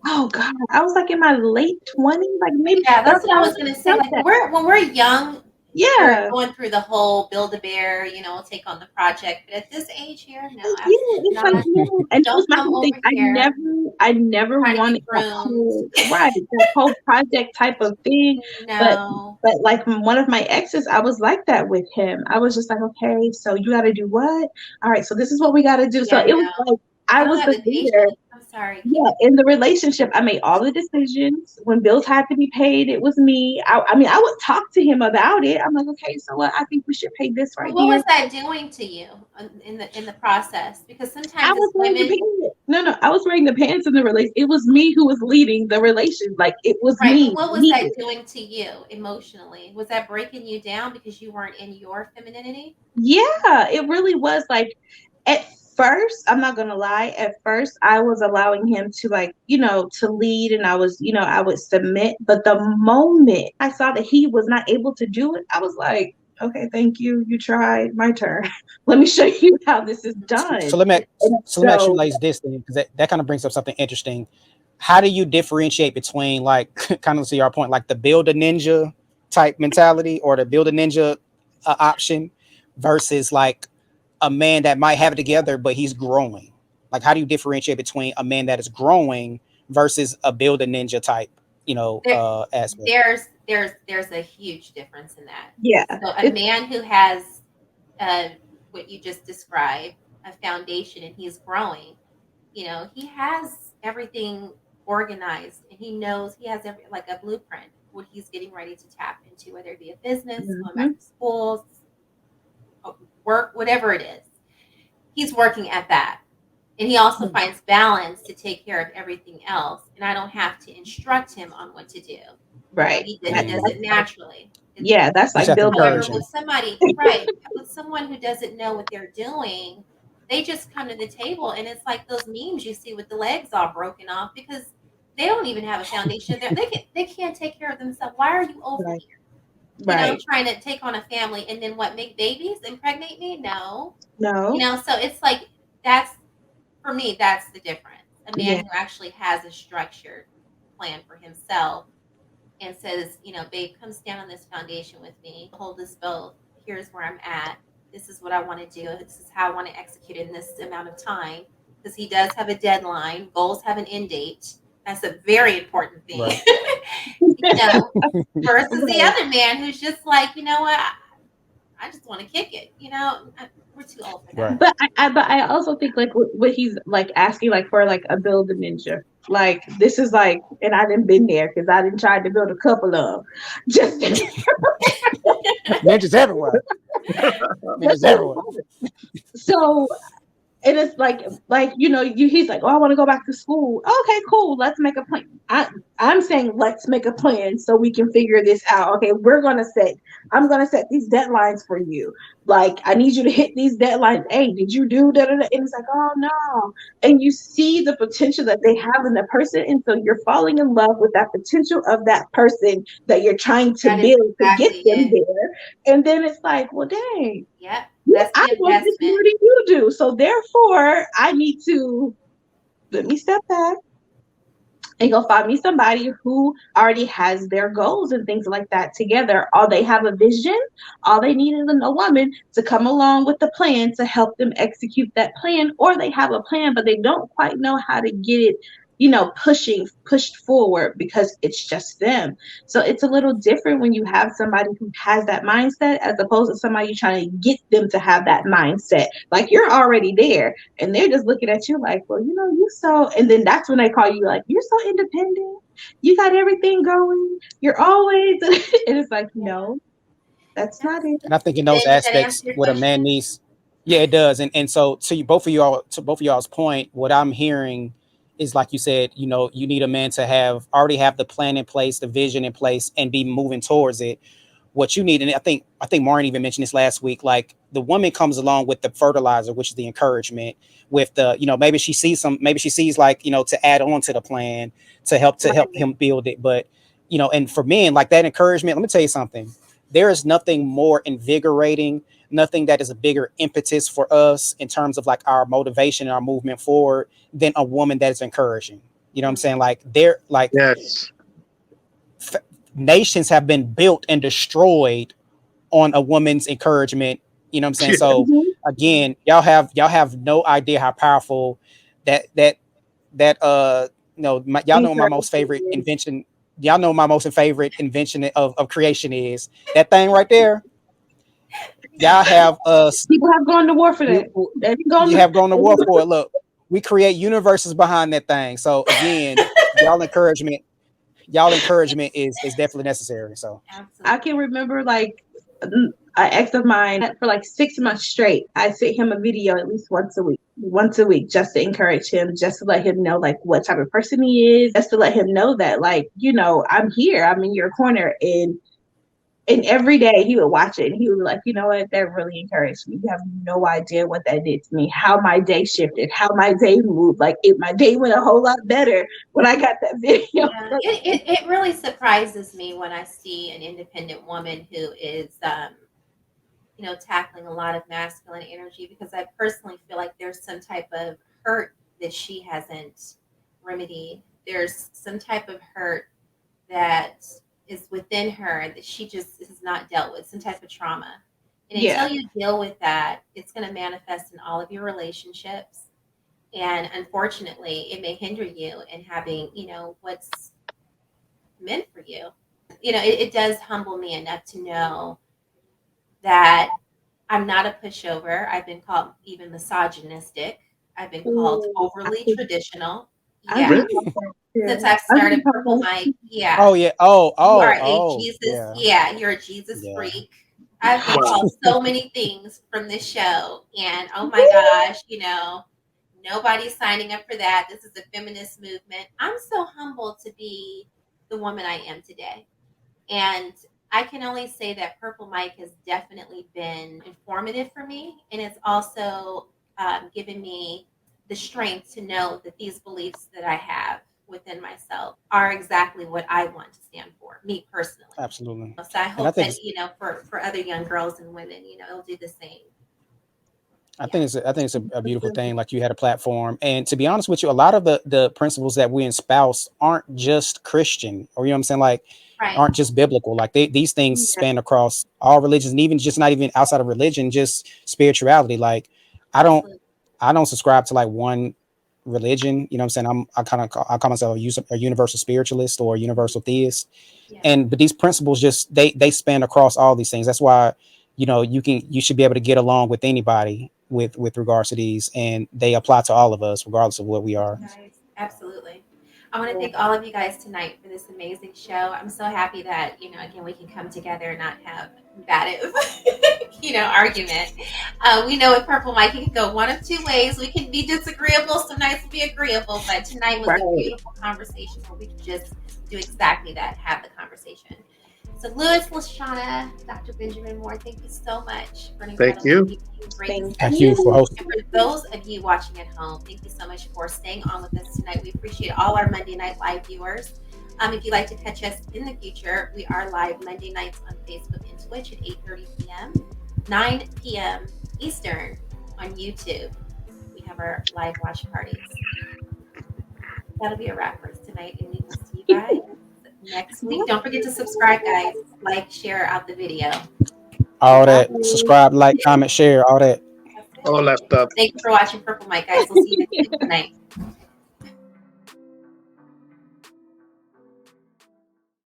oh God, I was like in my late 20s, like maybe. Yeah, But that's what I was gonna say. Like when we're young, we're yeah, going through the whole build a bear, take on the project. But at this age here, no, yeah, absolutely it's like not. no, and that was Don't my come whole thing. over here I never trying to be wanted that groomed. whole right, that whole project type of thing. But No. like one of my exes, I was like that with him. I was just like, okay, so you got to do what? All right, so this is what we got to do. So Yeah, it was no. like I I don't was have the the leader. patience. I'm sorry. Yeah, in the relationship, I made all the decisions. When bills had to be paid, it was me. I mean, I would talk to him about it. I'm like, okay, so what? I think we should pay this right What here. was that doing to you in the process? Because I sometimes as was wearing the women, pants. No, I was wearing the pants in the relation. It was me who was leading the relation. Like it was right? But me. what was that doing to you emotionally? Was that breaking you down because you weren't in your femininity? Yeah, it really was. Like at first, I'm not gonna lie. At first, I was allowing him to to lead, and I would submit. But the moment I saw that he was not able to do it, I was like, okay, thank you. You tried. My turn. Let me show you how this is done. So let me And so let me ask you like this thing, because that kind of brings up something interesting. How do you differentiate between like kind of to your point, like the build a ninja type mentality or the build a ninja option versus like a man that might have it together but he's growing? Like how do you differentiate between a man that is growing versus a build a ninja type, There, aspect? there's a huge difference in that. yeah, So a man who has what you just described, a foundation, and he's growing, he has everything organized, and he knows he has like a blueprint what he's getting ready to tap into, whether it be a business, going hmm back to school, work, whatever it is. He's working at that. And he also finds balance to take care of everything else. And I don't have to instruct him on what to do. right. He does it naturally. Yeah, that's You just like have to building. However, encourage with him. somebody, right, with someone who doesn't know what they're doing, they just come to the table and it's like those memes you see with the legs all broken off because they don't even have a foundation. They can't take care of themselves. Why are you over Right. here? Right. Trying to take on a family and then what, make babies, impregnate me? No. No. So it's like that's for me, that's the difference. A man Yeah. who actually has a structured plan for himself and says, babe, come stand on this foundation with me, hold this both. Here's where I'm at. This is what I want to do. This is how I want to execute it in this amount of time. Because he does have a deadline. Goals have an end date. That's a very important thing. Right. Versus the Right. other man who's just like, you know what? I just want to kick it. We're too old for that. Right. But I also think like what he's like asking like for like a build a ninja. Like this is like, and I didn't been there because I didn't try to build a couple of just Ninjas everywhere. Ninjas everywhere. so. And it's like he's like, oh, I want to go back to school. Okay, cool. Let's make a plan. I'm saying let's make a plan so we can figure this out. Okay, I'm gonna set these deadlines for you. Like I need you to hit these deadlines. Hey, did you do that? And it's like, oh no. And you see the potential that they have in the person, and so you're falling in love with that potential of that person that you're trying to That is build to get exactly them it. there. And then it's like, well, dang. Yep. That's I the want this more investment. than you do. So therefore, I need to let me step back and go find me somebody who already has their goals and things like that together. Or they have a vision. All they need is a woman to come along with the plan to help them execute that plan. Or they have a plan, but they don't quite know how to get it pushed forward because it's just them. So it's a little different when you have somebody who has that mindset as opposed to somebody trying to get them to have that mindset. Like you're already there and they're just looking at you like, well, you so, and then that's when they call you like, you're so independent. You got everything going. You're always, and it's like, no, that's not it. And I think in those aspects, what a man needs, yeah, it does. And so to both of y'all's point, what I'm hearing is like you said, you need a man to already have the plan in place, the vision in place, and be moving towards it. What you need, and I think Maureen even mentioned this last week, like the woman comes along with the fertilizer, which is the encouragement, with the, maybe she sees like, to add on to the plan to help him build it. But, and for men, like that encouragement, let me tell you something. There is nothing more invigorating, nothing that is a bigger impetus for us in terms of like our motivation and our movement forward than a woman that is encouraging. You know what I'm saying? Like they're like, yes. Nations have been built and destroyed on a woman's encouragement. You know what I'm saying? So again, y'all have no idea how powerful y'all know my most favorite invention. Y'all know my most favorite invention of creation is that thing right there. Y'all have people have gone to war for that. You have gone to war for it. Look, we create universes behind that thing. So again, y'all encouragement is definitely necessary. So I can remember like an ex of mine for like 6 months straight. I sent him a video at least once a week, just to encourage him, just to let him know like what type of person he is, just to let him know that like, I'm here, I'm in your corner. And every day he would watch it and he would be like, you know what, that really encouraged me. You have no idea what that did to me, how my day shifted, how my day moved. Like my day went a whole lot better when I got that video. Yeah, it really surprises me when I see an independent woman who is, tackling a lot of masculine energy, because I personally feel like there's some type of hurt that she hasn't remedied. There's some type of hurt that is within her that she just has not dealt with, some type of trauma. And until you deal with that, it's going to manifest in all of your relationships. And unfortunately, it may hinder you in having, what's meant for you. It does humble me enough to know that I'm not a pushover. I've been called even misogynistic. I've been called overly traditional. Yeah. Since I've started Purple Mic, yeah. Oh yeah. Oh. You are a Jesus. Yeah, you're a Jesus freak. I've been called so many things from this show, and oh my gosh, nobody's signing up for that. This is a feminist movement. I'm so humbled to be the woman I am today, and I can only say that Purple Mic has definitely been informative for me, and it's also given me the strength to know that these beliefs that I have within myself are exactly what I want to stand for, me personally. Absolutely. So I hope that, for other young girls and women, it'll do the same. I think it's a beautiful thing. Like you had a platform, and to be honest with you, a lot of the principles that we espouse aren't just Christian, or you know what I'm saying, like aren't just biblical. Like these things span across all religions, and even just not even outside of religion, just spirituality. Like I don't subscribe to like one religion. You know what I'm saying? I call myself a universal spiritualist or a universal theist. But these principles just they span across all these things. That's why you should be able to get along with anybody with regards to these, and they apply to all of us regardless of what we are. Nice. Absolutely. I want to thank all of you guys tonight for this amazing show. I'm so happy that again we can come together and not have combative argument. We know with Purple Mic it can go one of two ways. We can be disagreeable, some nights we'll be agreeable, but tonight was a beautiful conversation where we could just do exactly that, have the conversation. So Lewis, LaShonna, Dr. Benjamin Moore, thank you so much for an incredible Thank you for hosting. And for those of you watching at home, thank you so much for staying on with us tonight. We appreciate all our Monday Night Live viewers. If you'd like to catch us in the future, we are live Monday nights on Facebook and Twitch at 8:30 p.m., 9 p.m. Eastern on YouTube. We have our live watch parties. That'll be a wrap for us tonight, and we will see you guys next week. Don't forget to subscribe, guys. Like, share out the video. All that. Subscribe, like, comment, share, all that. All that stuff. Thank you for watching Purple Mic, guys. We'll see you next week tonight.